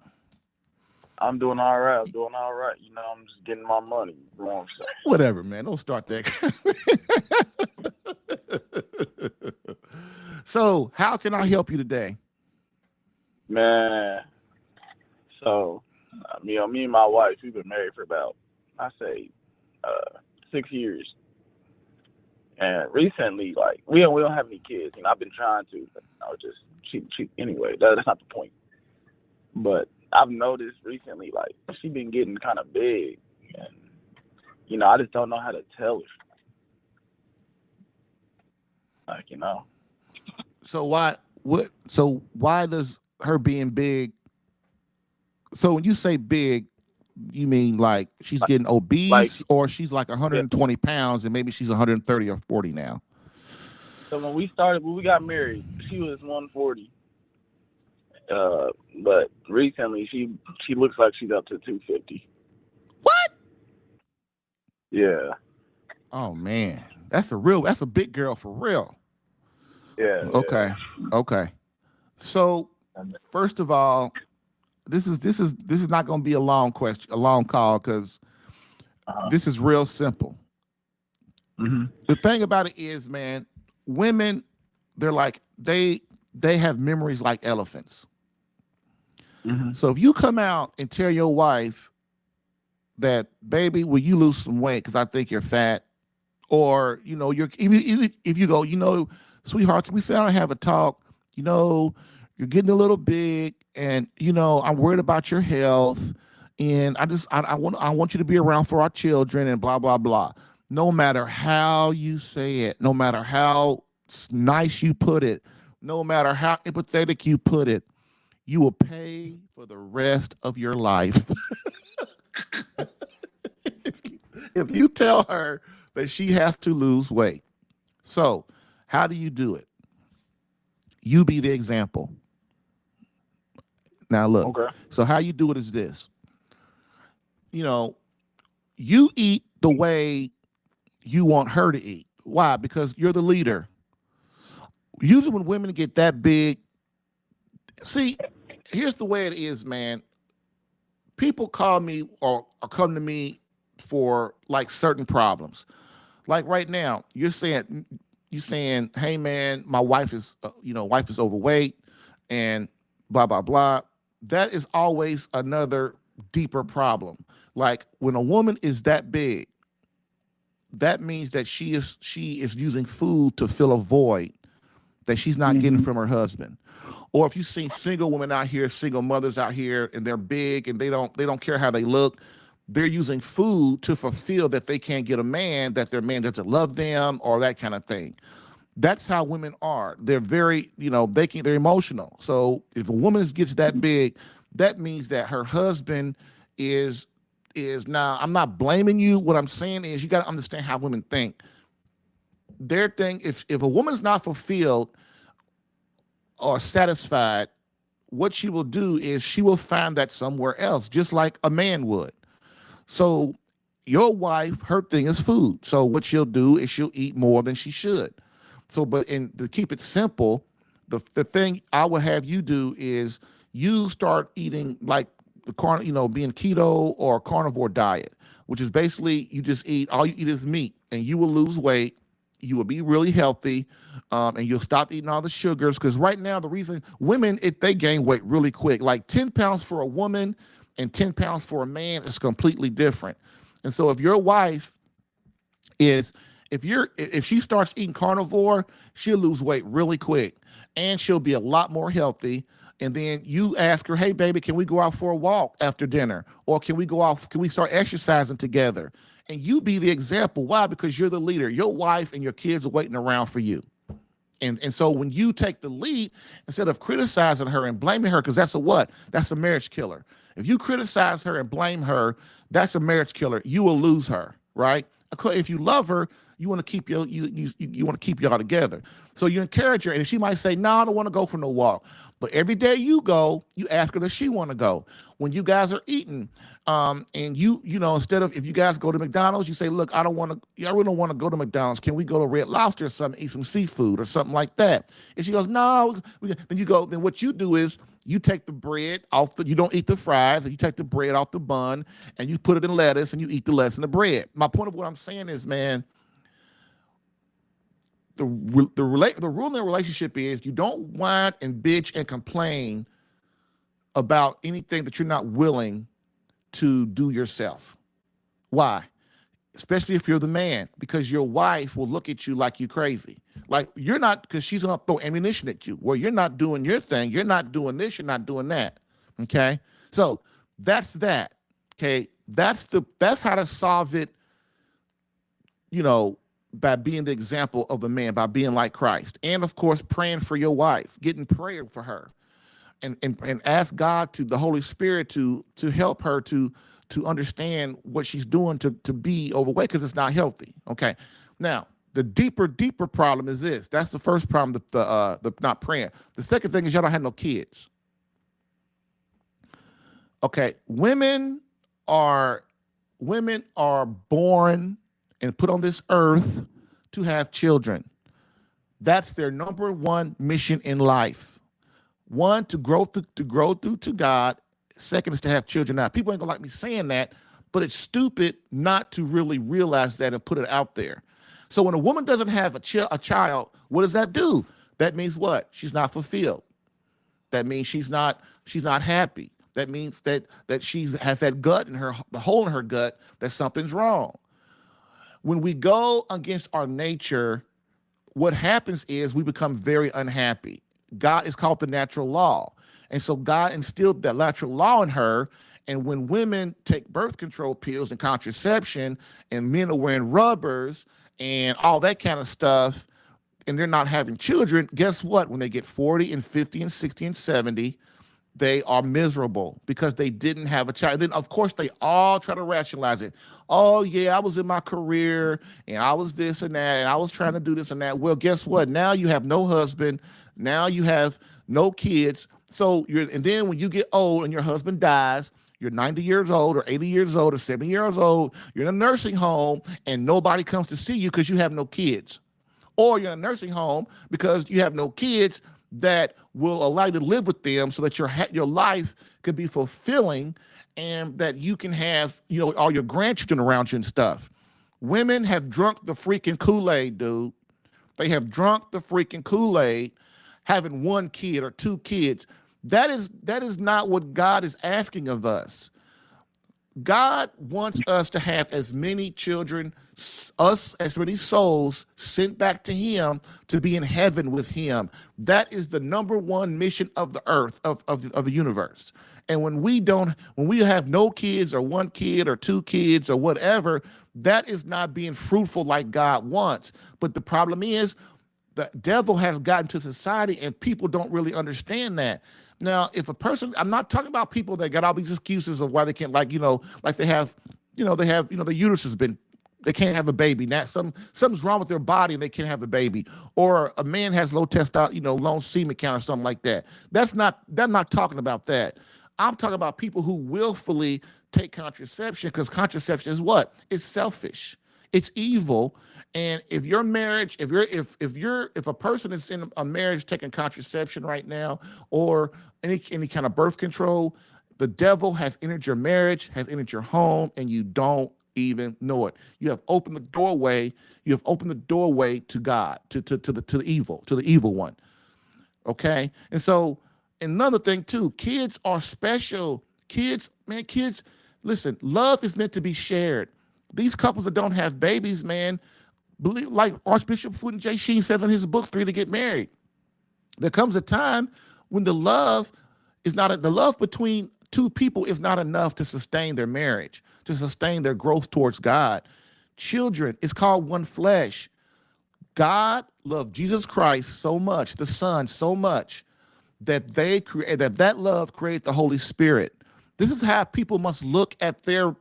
I'm doing all right. I'm just getting my money. Whatever, man. Don't start that. So how can I help you today? Man, so me and my wife, we've been married for about, I say, 6 years. And recently, like, we don't have any kids. I've been trying to, but just cheap. Anyway, that's not the point. But I've noticed recently, like, she's been getting kind of big, and I just don't know how to tell her. Like, So why does her being big? So when you say big, you mean like she's getting obese, or she's like 120 pounds and maybe she's 130 or 40 now? So when we got married, she was 140. But recently she looks like she's up to 250. What? Yeah. Oh man, that's a big girl for real. Yeah. Okay. So first of all, this is not going to be a long call, because this is real simple. Mm-hmm. The thing about it is, man, women, they're like, they have memories like elephants. Mm-hmm. So if you come out and tell your wife that, baby, will you lose some weight because I think you're fat, or you're even if you go, sweetheart, can we sit down and have a talk? You're getting a little big, and I'm worried about your health, and I want you to be around for our children, and blah blah blah. No matter how you say it, no matter how nice you put it, no matter how empathetic you put it, you will pay for the rest of your life. If you tell her that she has to lose weight. So how do you do it? You be the example. Now look, Okay. So how you do it is this. You eat the way you want her to eat. Why? Because you're the leader. Usually when women get that big, see, here's the way it is, man. People call me or come to me for like certain problems. Like right now, you're saying, hey man, my wife is overweight and blah blah blah. That is always another deeper problem. Like when a woman is that big, that means that she is using food to fill a void that she's not getting from her husband. Or if you see single women out here, single mothers out here, and they're big and they don't care how they look, they're using food to fulfill that they can't get a man, that their man doesn't love them, or that kind of thing. That's how women are. They're very, they're emotional. So if a woman gets that big, that means that her husband is now. I'm not blaming you. What I'm saying is you got to understand how women think. Their thing, if a woman's not fulfilled or satisfied, what she will do is she will find that somewhere else, just like a man would. So your wife, her thing is food. So what she'll do is she'll eat more than she should. So, to keep it simple, the thing I will have you do is you start eating like being keto or carnivore diet, which is basically all you eat is meat, and you will lose weight. You will be really healthy, and you'll stop eating all the sugars. Because right now, the reason women, they gain weight really quick, like 10 pounds for a woman and 10 pounds for a man is completely different. And so if your wife if she starts eating carnivore, she'll lose weight really quick and she'll be a lot more healthy. And then you ask her, hey baby, can we go out for a walk after dinner? Or can we start exercising together? And you be the example. Why? Because you're the leader. Your wife and your kids are waiting around for you. And so when you take the lead, instead of criticizing her and blaming her, because that's a marriage killer. If you criticize her and blame her, that's a marriage killer. You will lose her, right? If you love her, you want to keep you want to keep y'all together. So you encourage her, and she might say, "No, I don't want to go for no walk." But every day you go, you ask her, does she want to go? When you guys are eating, and instead of if you guys go to McDonald's, you say, "Look, I really don't want to go to McDonald's. Can we go to Red Lobster or something, eat some seafood or something like that?" And she goes, "No." Then you go. Then what you do is you take the bread off you don't eat the fries, and you take the bread off the bun, and you put it in lettuce, and you eat the lettuce and the bread. My point of what I'm saying is, man, the rule in the relationship is you don't whine and bitch and complain about anything that you're not willing to do yourself. Why? Especially if you're the man, because your wife will look at you like you're crazy. Like you're not, because she's going to throw ammunition at you. Well, you're not doing your thing. You're not doing this. You're not doing that. Okay. So that's that. Okay. That's how to solve it, by being the example of a man, by being like Christ. And of course, praying for your wife, getting prayer for her, and ask God, the Holy Spirit to help her to understand what she's doing to be overweight, because it's not healthy. Okay. Now, the deeper problem is this. That's the first problem, the not praying. The second thing is y'all don't have no kids. Okay. Women are born and put on this earth to have children. That's their number one mission in life. One, to grow through to God. Second is to have children. Now, people ain't gonna like me saying that, but it's stupid not to really realize that and put it out there. So when a woman doesn't have a child, what does that do? That means what? She's not fulfilled. That means she's not happy. That means that she has that gut in her, the hole in her gut, that something's wrong. When we go against our nature, what happens is we become very unhappy. God is called the natural law. And so God instilled that natural law in her. And when women take birth control pills and contraception, and men are wearing rubbers and all that kind of stuff, and they're not having children, guess what? When they get 40 and 50 and 60 and 70, they are miserable because they didn't have a child. Then, of course, they all try to rationalize it. Oh, yeah, I was in my career, and I was this and that, and I was trying to do this and that. Well, guess what? Now you have no husband. Now you have no kids. And then when you get old and your husband dies, you're 90 years old or 80 years old or 70 years old, you're in a nursing home, and nobody comes to see you because you have no kids. Or you're in a nursing home because you have no kids that will allow you to live with them, so that your life could be fulfilling, and that you can have, all your grandchildren around you and stuff. Women have drunk the freaking Kool-Aid, dude. They have drunk the freaking Kool-Aid, having one kid or two kids. That is not what God is asking of us. God wants us to have as many children, as many souls sent back to him to be in heaven with him. That is the number one mission of the earth, of the universe. And when we have no kids or one kid or two kids or whatever, that is not being fruitful like God wants. But the problem is the devil has gotten to society and people don't really understand that. Now, if a person, I'm not talking about people that got all these excuses of why they can't, like they have, the uterus has been, they can't have a baby. Now, something's wrong with their body and they can't have a baby. Or a man has low testosterone, low semen count or something like that. I'm not talking about that. I'm talking about people who willfully take contraception, because contraception is what? It's selfish. It's evil. And if your marriage, if a person is in a marriage taking contraception right now, or any kind of birth control, the devil has entered your marriage, has entered your home, and you don't even know it. You have opened the doorway. You have opened the doorway to God, to the evil one. Okay, and so another thing too, kids are special. Kids, listen, love is meant to be shared. These couples that don't have babies, man, believe, like Archbishop Fulton J. Sheen says in his book, 3 to Get Married, there comes a time when the love between two people is not enough to sustain their marriage, to sustain their growth towards God. Children, it's called one flesh. God loved Jesus Christ so much, the Son so much, that that love created the Holy Spirit. This is how people must look at their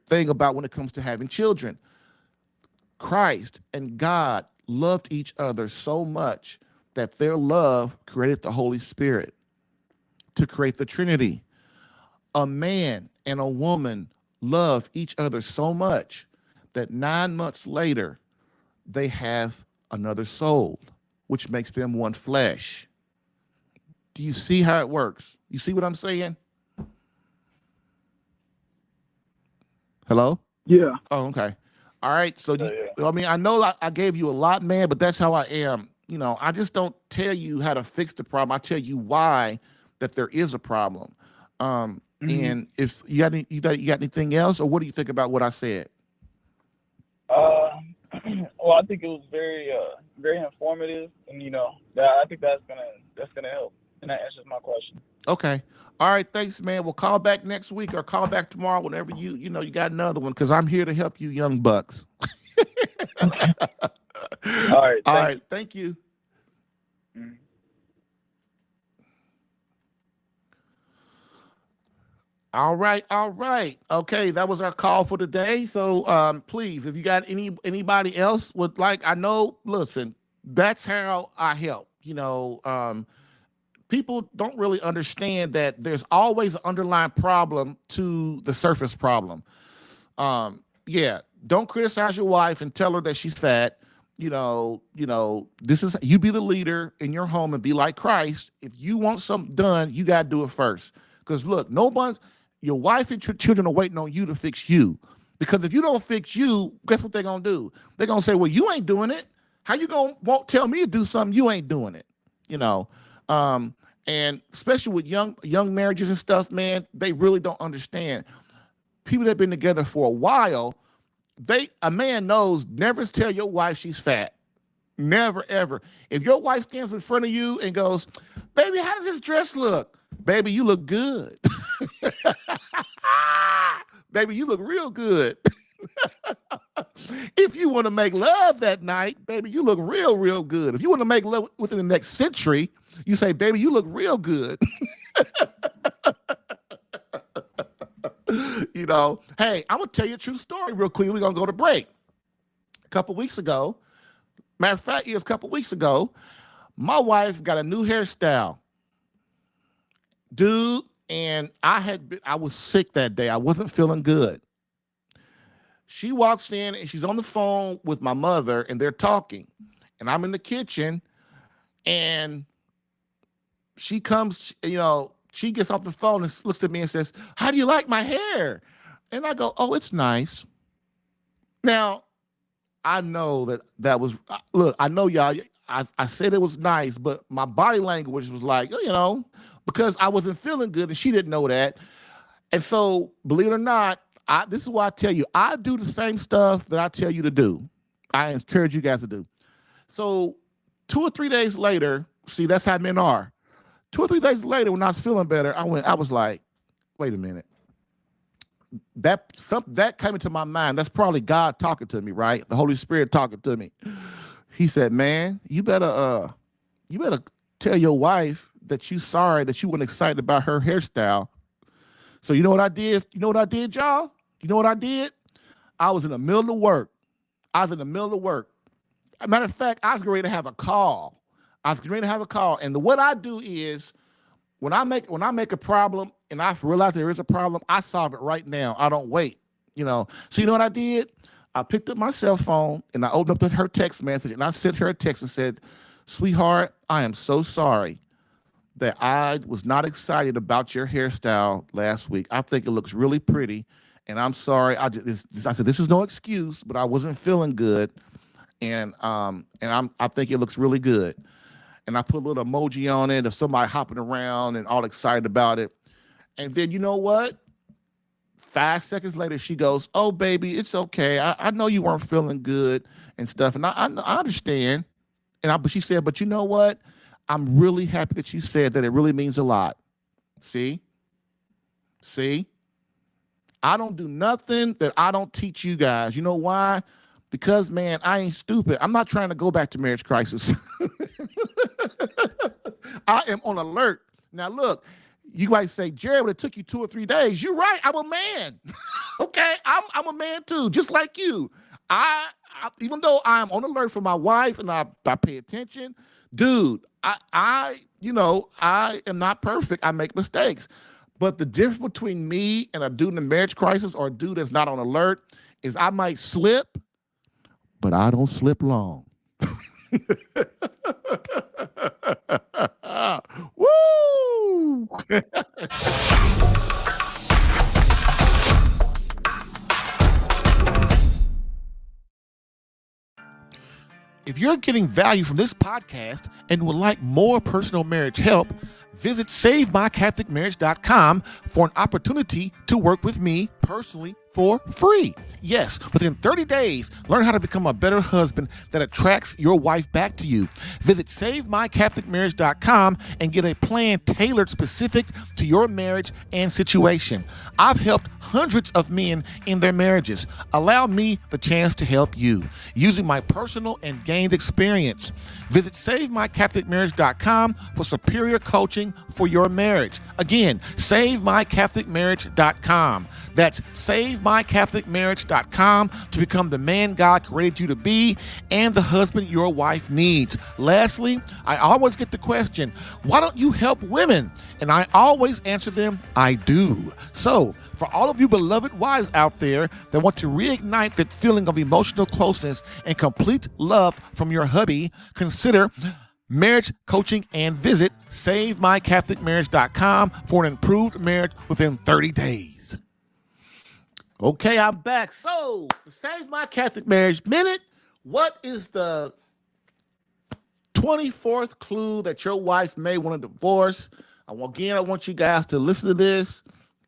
thing about when it comes to having children. Christ and God loved each other so much that their love created the Holy Spirit to create the Trinity. A man and a woman love each other so much that 9 months later, they have another soul, which makes them one flesh. Do you see how it works? You see what I'm saying? Hello? Yeah. Oh, okay. All right. So, Yeah. I mean, I know I gave you a lot, man, but that's how I am. I just don't tell you how to fix the problem. I tell you why that there is a problem. And if you got anything else, or what do you think about what I said? Well, I think it was very informative, and I think that's gonna help, and that answers my question. Okay. All right. Thanks, man. We'll call back next week or call back tomorrow whenever you got another one, because I'm here to help you young bucks. All right. All right. Thank you. Mm-hmm. All right. Okay, that was our call for today. So please, if you got anybody else would like, listen, that's how I help. People don't really understand that there's always an underlying problem to the surface problem. Don't criticize your wife and tell her that she's fat. This is, you be the leader in your home and be like Christ. If you want something done, you got to do it first. Because look, your wife and your children are waiting on you to fix you. Because if you don't fix you, guess what they're going to do? They're going to say, well, you ain't doing it. How you won't tell me to do something? You ain't doing it. And especially with young marriages and stuff, man, they really don't understand. People that have been together for a while, a man knows, never tell your wife she's fat. Never, ever. If your wife stands in front of you and goes, baby, how does this dress look? Baby, you look good. Baby, you look real good. If you want to make love that night, baby, you look real, real good. If you want to make love within the next century, you say, baby, you look real good. Hey, I'm going to tell you a true story real quick. We're going to go to break. A couple weeks ago, matter of fact, a couple weeks ago, my wife got a new hairstyle. Dude, and I was sick that day. I wasn't feeling good. She walks in and she's on the phone with my mother and they're talking. And I'm in the kitchen and she comes, she gets off the phone and looks at me and says, how do you like my hair? And I go, oh, it's nice. Now, I know that was, look, I know y'all, I said it was nice, but my body language was like, because I wasn't feeling good and she didn't know that. And so, believe it or not, this is why I tell you, I do the same stuff that I tell you to do. I encourage you guys to do. So 2 or 3 days later, see, that's how men are. 2 or 3 days later, when I was feeling better, I was like, wait a minute. That came into my mind. That's probably God talking to me, right? The Holy Spirit talking to me. He said, man, you better tell your wife that you sorry that you weren't excited about her hairstyle. So you know what I did? You know what I did, y'all? You know what I did? I was in the middle of work. As a matter of fact, I was ready to have a call. And what I do is when I make a problem and I realize there is a problem, I solve it right now. I don't wait. So you know what I did? I picked up my cell phone and I opened up her text message and I sent her a text and said, sweetheart, I am so sorry that I was not excited about your hairstyle last week. I think it looks really pretty, and I'm sorry. I said this is no excuse, but I wasn't feeling good, and I think it looks really good. And I put a little emoji on it of somebody hopping around and all excited about it. And then you know what? 5 seconds later, she goes, "Oh, baby, it's okay. I know you weren't feeling good and stuff, and I understand." But she said, "But you know what? I'm really happy that you said that. It really means a lot." See? I don't do nothing that I don't teach you guys. You know why? Because, man, I ain't stupid. I'm not trying to go back to marriage crisis. I am on alert. Now, look, you guys say, Jared, but it took you 2 or 3 days. You're right. I'm a man. Okay? I'm a man too, just like you. I even though I'm on alert for my wife and I pay attention, dude, I am not perfect. I make mistakes. But the difference between me and a dude in a marriage crisis or a dude that's not on alert is I might slip, but I don't slip long. Woo! If you're getting value from this podcast and would like more personal marriage help, visit SaveMyCatholicMarriage.com for an opportunity to work with me personally for free. Yes, within 30 days, learn how to become a better husband that attracts your wife back to you. Visit SaveMyCatholicMarriage.com and get a plan tailored specific to your marriage and situation. I've helped hundreds of men in their marriages. Allow me the chance to help you using my personal and gained experience. Visit SaveMyCatholicMarriage.com for superior coaching for your marriage. Again, SaveMyCatholicMarriage.com. That's SaveMyCatholicMarriage.com to become the man God created you to be and the husband your wife needs. Lastly, I always get the question, why don't you help women? And I always answer them, I do. So, for all of you beloved wives out there that want to reignite that feeling of emotional closeness and complete love from your hubby, consider marriage coaching and visit SaveMyCatholicMarriage.com for an improved marriage within 30 days. Okay, I'm back. So, to Save My Catholic Marriage Minute, what is the 24th clue that your wife may want a divorce? I want you guys to listen to this,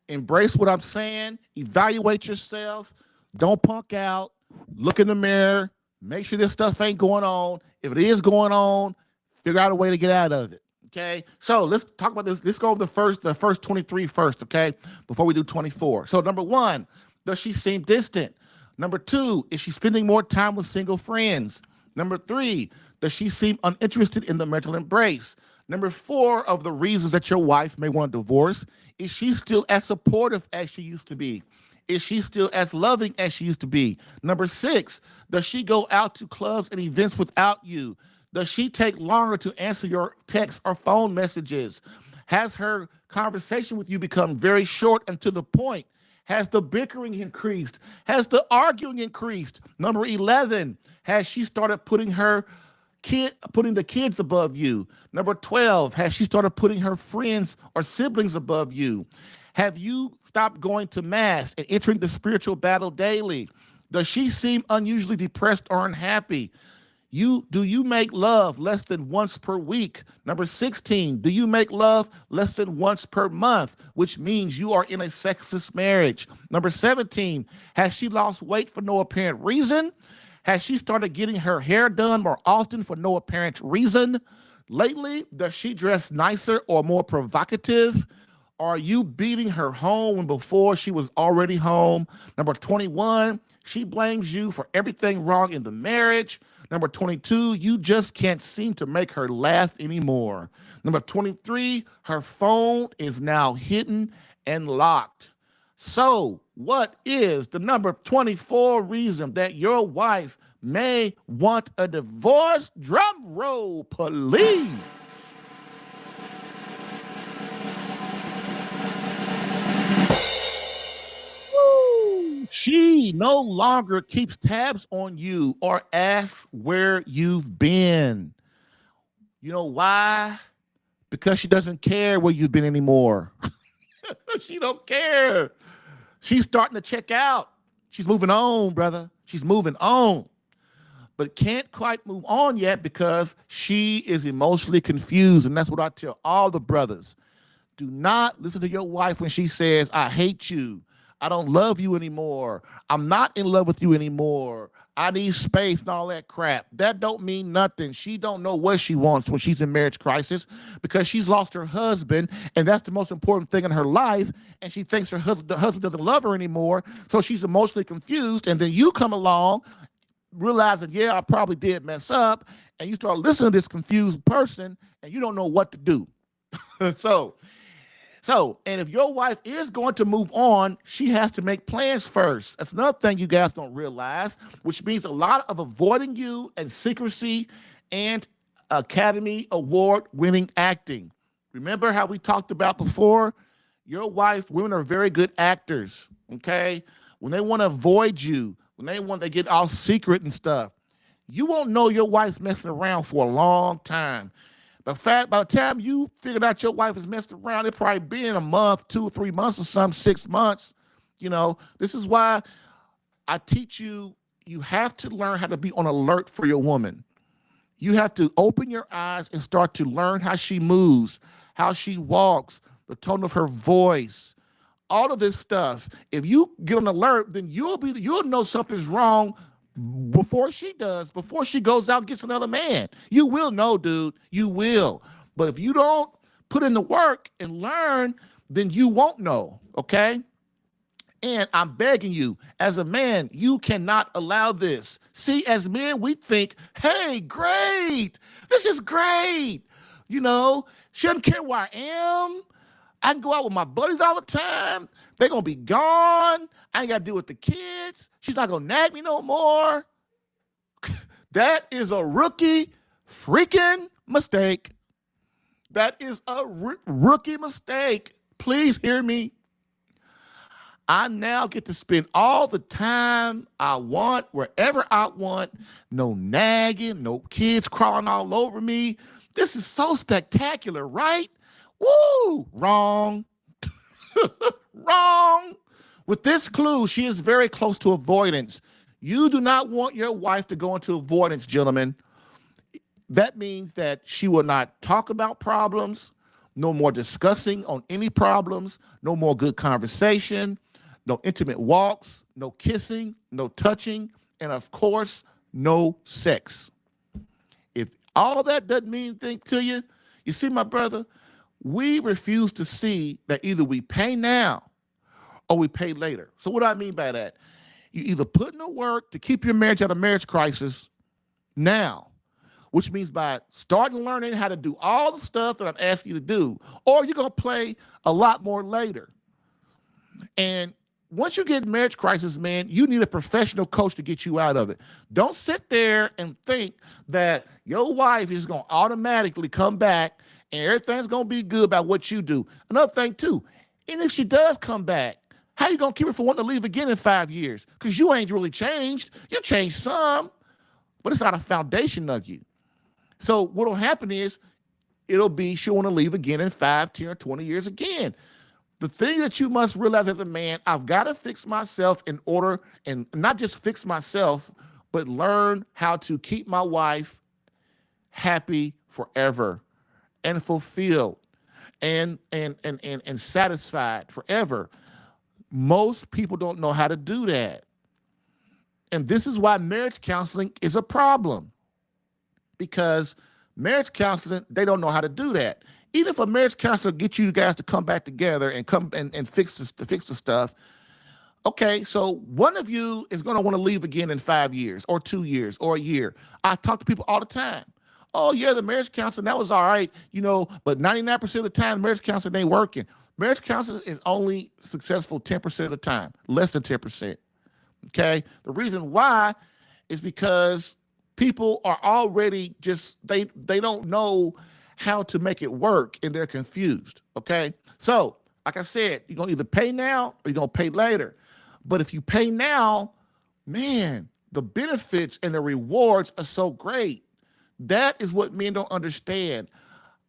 embrace what I'm saying, evaluate yourself, don't punk out, look in the mirror, make sure this stuff ain't going on. If it is going on, figure out a way to get out of it. Okay, so let's talk about this. Let's go over the first 23 first, okay, before we do 24. So number 1, does she seem distant? Number 2, is she spending more time with single friends? Number 3, does she seem uninterested in the marital embrace? Number 4 of the reasons that your wife may want a divorce, is she still as supportive as she used to be? Is she still as loving as she used to be? Number 6, does she go out to clubs and events without you? Does she take longer to answer your text or phone messages? Has her conversation with you become very short and to the point? Has the bickering increased? Has the arguing increased? Number 11, has she started putting the kids above you? Number 12, has she started putting her friends or siblings above you? Have you stopped going to mass and entering the spiritual battle daily? Does she seem unusually depressed or unhappy? Do you make love less than once per week? Number 16, do you make love less than once per month, which means you are in a sexist marriage? Number 17, has she lost weight for no apparent reason? Has she started getting her hair done more often for no apparent reason? Lately, does she dress nicer or more provocative? Are you beating her home when before she was already home? Number 21, she blames you for everything wrong in the marriage. Number 22, you just can't seem to make her laugh anymore. Number 23, her phone is now hidden and locked. So, what is the number 24 reason that your wife may want a divorce? Drum roll, please. She no longer keeps tabs on you or asks where you've been. You know why? Because she doesn't care where you've been anymore. She don't care. She's starting to check out. She's moving on, brother. She's moving on. But can't quite move on yet because she is emotionally confused. And that's what I tell all the brothers. Do not listen to your wife when she says, I hate you. I don't love you anymore. I'm not in love with you anymore. I need space and all that crap. That don't mean nothing. She don't know what she wants when she's in marriage crisis because she's lost her husband, and that's the most important thing in her life, and she thinks the husband doesn't love her anymore, so she's emotionally confused, and then you come along realizing, yeah, I probably did mess up, and you start listening to this confused person, and you don't know what to do. And if your wife is going to move on, she has to make plans first. That's another thing you guys don't realize, which means a lot of avoiding you and secrecy and Academy Award winning acting. Remember how we talked about before? Your wife, women are very good actors, okay? When they want to avoid you, when they get all secret and stuff, you won't know your wife's messing around for a long time. By the time you figured out your wife is messing around, it probably been a month, 2 or 3 months or some 6 months. You know, this is why I teach you, you have to learn how to be on alert for your woman. You have to open your eyes and start to learn how she moves, how she walks, the tone of her voice, all of this stuff. If you get on alert, then you'll know something's wrong before she does, before she goes out and gets another man. You will know, dude. You will. But if you don't put in the work and learn, then you won't know, okay? And I'm begging you, as a man, you cannot allow this. See, as men, we think, hey, great. This is great. You know, she doesn't care where I am. I can go out with my buddies all the time. They're going to be gone. I ain't got to deal with the kids. She's not going to nag me no more. That is a rookie freaking mistake. That is a rookie mistake. Please hear me. I now get to spend all the time I want, wherever I want. No nagging, no kids crawling all over me. This is so spectacular, right? Woo! Wrong. Wrong. With this clue, she is very close to avoidance. You do not want your wife to go into avoidance, gentlemen. That means that she will not talk about problems, no more discussing on any problems, no more good conversation, no intimate walks, no kissing, no touching, and of course, no sex. If all that doesn't mean anything to you, you see, my brother, we refuse to see that either we pay now or we pay later. So what do I mean by that? You either put in the work to keep your marriage out of marriage crisis now, which means by starting learning how to do all the stuff that I'm asking you to do, or you're going to play a lot more later. And once you get in marriage crisis, man, you need a professional coach to get you out of it. Don't sit there and think that your wife is going to automatically come back and everything's going to be good about what you do. Another thing, too, and if she does come back, how you going to keep her from wanting to leave again in 5 years? Because you ain't really changed. You changed some, but it's not a foundation of you. So what will happen is it'll be she'll want to leave again in 5, 10, or 20 years again. The thing that you must realize as a man, I've got to fix myself in order, and not just fix myself, but learn how to keep my wife happy forever and fulfilled and satisfied forever. Most people don't know how to do that. And this is why marriage counseling is a problem. Because marriage counseling, they don't know how to do that. Even if a marriage counselor gets you guys to come back together and come and fix the stuff, okay, so one of you is going to want to leave again in 5 years or 2 years or a year. I talk to people all the time. Oh, yeah, the marriage counselor, that was all right, but 99% of the time, marriage counseling ain't working. Marriage counseling is only successful 10% of the time, less than 10%. Okay? The reason why is because people are already they don't know how to make it work, and they're confused. Okay? So, like I said, you're going to either pay now or you're going to pay later. But if you pay now, man, the benefits and the rewards are so great. That is what men don't understand.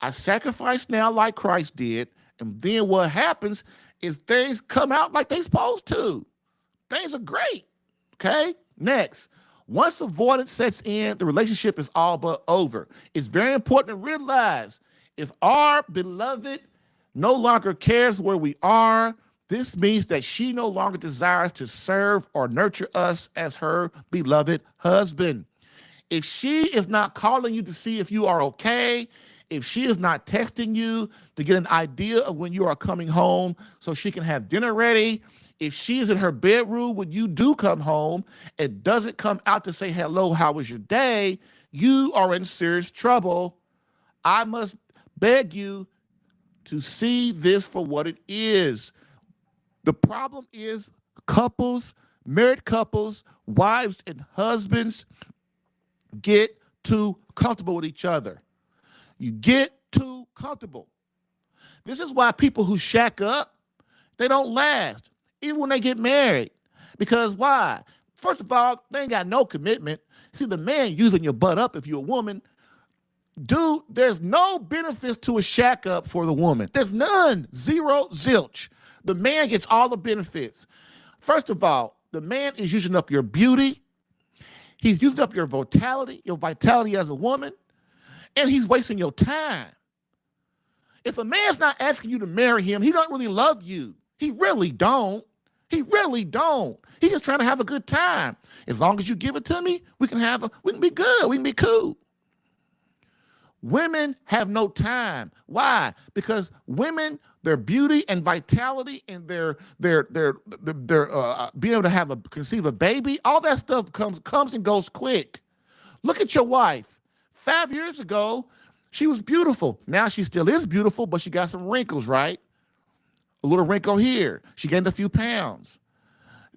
I sacrifice now like Christ did, and then what happens is things come out like they're supposed to. Things are great. Okay? Next, once avoidance sets in, the relationship is all but over. It's very important to realize if our beloved no longer cares where we are, this means that she no longer desires to serve or nurture us as her beloved husband. If she is not calling you to see if you are okay, if she is not texting you to get an idea of when you are coming home so she can have dinner ready, if she's in her bedroom when you do come home and doesn't come out to say, hello, how was your day? You are in serious trouble. I must beg you to see this for what it is. The problem is couples, married couples, wives and husbands get too comfortable with each other. You get too comfortable. This is why people who shack up, they don't last, even when they get married. Because why? First of all, they ain't got no commitment. See, the man using your butt up if you're a woman, dude, there's no benefits to a shack up for the woman. There's none. Zero, zilch. The man gets all the benefits. First of all, the man is using up your beauty. He's using up your vitality as a woman, and he's wasting your time. If a man's not asking you to marry him, he don't really love you. He really don't. He really don't. He's just trying to have a good time. As long as you give it to me, we can be good. We can be cool. Women have no time. Why? Because women, their beauty and vitality and their being able to conceive a baby, all that stuff comes and goes quick. Look at your wife. 5 years ago, she was beautiful. Now she still is beautiful, but she got some wrinkles, right? A little wrinkle here. She gained a few pounds.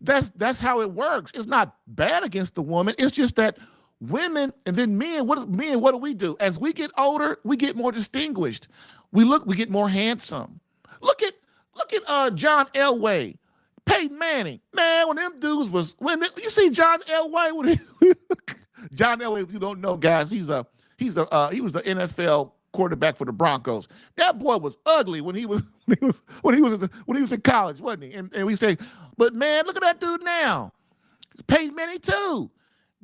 That's how it works. It's not bad against the woman. It's just that women and then men, what do we do? As we get older, we get more distinguished. We get more handsome. Look at John Elway, Peyton Manning. Man, when them dudes you see John Elway, John Elway, if you don't know, guys, he was the NFL quarterback for the Broncos. That boy was ugly when he was in college, wasn't he? And we say, but man, look at that dude now. Peyton Manning too.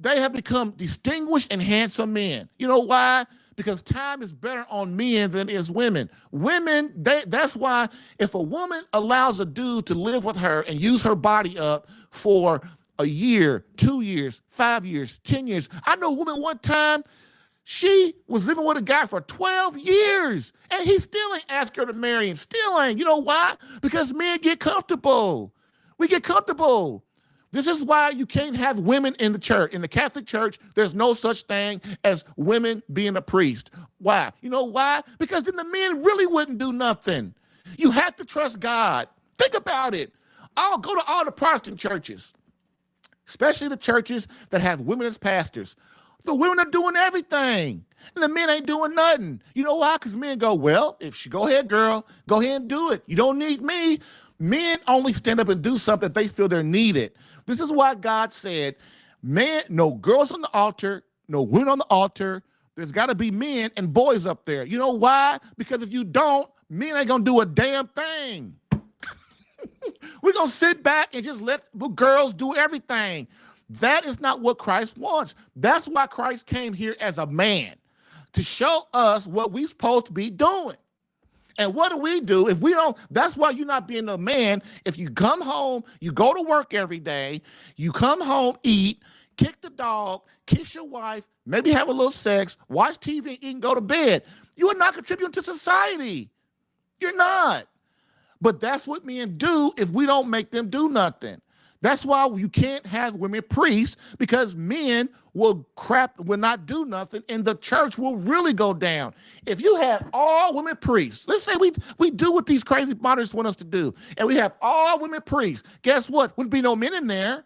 They have become distinguished and handsome men. You know why? Because time is better on men than is women. Women, that's why if a woman allows a dude to live with her and use her body up for a year, 2 years, 5 years, 10 years. I know a woman one time, she was living with a guy for 12 years and he still ain't asked her to marry him. Still ain't. You know why? Because men get comfortable. We get comfortable. This is why you can't have women in the church. In the Catholic Church, there's no such thing as women being a priest. Why? You know why? Because then the men really wouldn't do nothing. You have to trust God. Think about it. I'll go to all the Protestant churches, especially the churches that have women as pastors. The women are doing everything, and the men ain't doing nothing. You know why? Because men go, well, if she go ahead, girl, go ahead and do it. You don't need me. Men only stand up and do something if they feel they're needed. This is why God said, man, no girls on the altar, no women on the altar. There's got to be men and boys up there. You know why? Because if you don't, men ain't going to do a damn thing. We're going to sit back and just let the girls do everything. That is not what Christ wants. That's why Christ came here as a man, to show us what we're supposed to be doing. And what do if we don't? That's why you're not being a man. If you come home, you go to work every day, you come home, eat, kick the dog, kiss your wife, maybe have a little sex, watch TV, eat, and go to bed. You are not contributing to society. You're not. But that's what men do if we don't make them do nothing. That's why you can't have women priests, because men will not do nothing, and the church will really go down. If you have all women priests, let's say we do what these crazy modernists want us to do, and we have all women priests, guess what? Would be no men in there.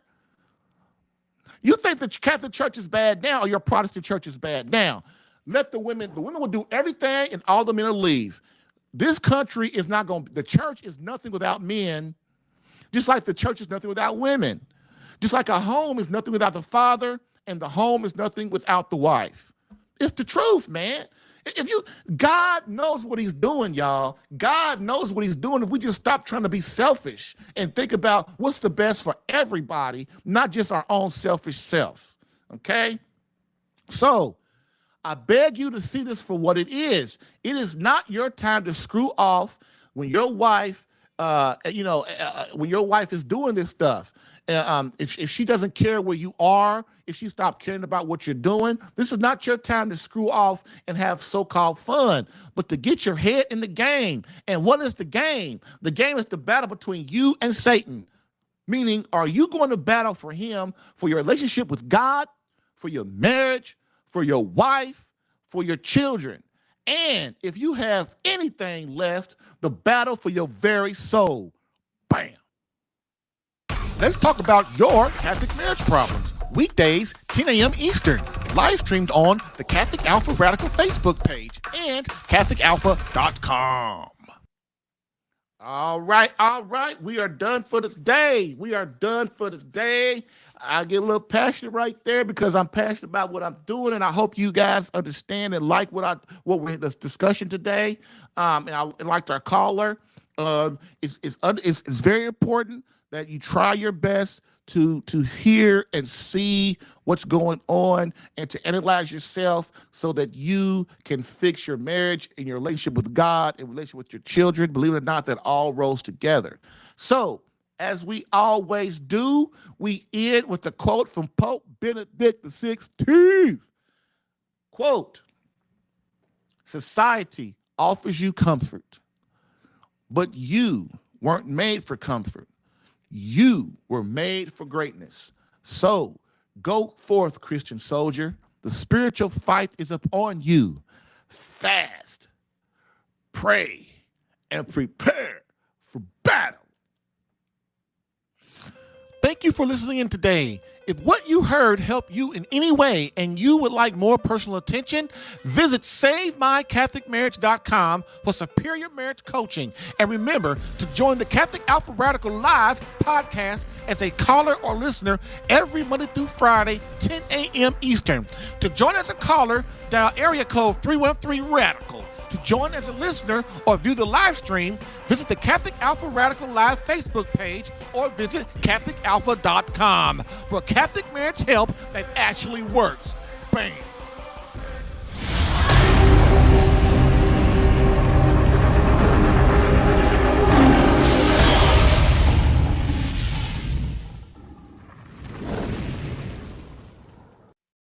You think the Catholic Church is bad now, or your Protestant church is bad now? The women will do everything, and all the men will leave. This country is not going to, the church is nothing without men. Just like the church is nothing without women. Just like a home is nothing without the father, and the home is nothing without the wife. It's the truth, man. God knows what he's doing, y'all. God knows what he's doing if we just stop trying to be selfish and think about what's the best for everybody, not just our own selfish self, okay? So I beg you to see this for what it is. It is not your time to screw off when your wife when your wife is doing this stuff. If she doesn't care where you are, if she stopped caring about what you're doing, this is not your time to screw off and have so-called fun, but to get your head in the game. And what is the game? The game is the battle between you and Satan. Meaning, are you going to battle for him, for your relationship with God, for your marriage, for your wife, for your children? And if you have anything left, the battle for your very soul. Bam. Let's talk about your Catholic marriage problems. Weekdays, 10 a.m. Eastern. Live streamed on the Catholic Alpha Radical Facebook page and CatholicAlpha.com. All right. We are done for the day. I get a little passionate right there because I'm passionate about what I'm doing, and I hope you guys understand and like this discussion today. And I liked our caller. It's very important that you try your best to hear and see what's going on and to analyze yourself so that you can fix your marriage and your relationship with God and relationship with your children. Believe it or not, that all rolls together. So, as we always do, we end with a quote from Pope Benedict XVI. Quote, "Society offers you comfort, but you weren't made for comfort. You were made for greatness. So go forth, Christian soldier. The spiritual fight is upon you. Fast, pray, and prepare for battle." Thank you for listening in today. If what you heard helped you in any way and you would like more personal attention, visit SaveMyCatholicMarriage.com for superior marriage coaching. And remember to join the Catholic Alpha Radical Live podcast as a caller or listener every Monday through Friday, 10 a.m. Eastern. To join as a caller, dial area code 313-RADICAL. To join as a listener or view the live stream, visit the Catholic Alpha Radical Live Facebook page or visit CatholicAlpha.com for Catholic marriage help that actually works. Bam.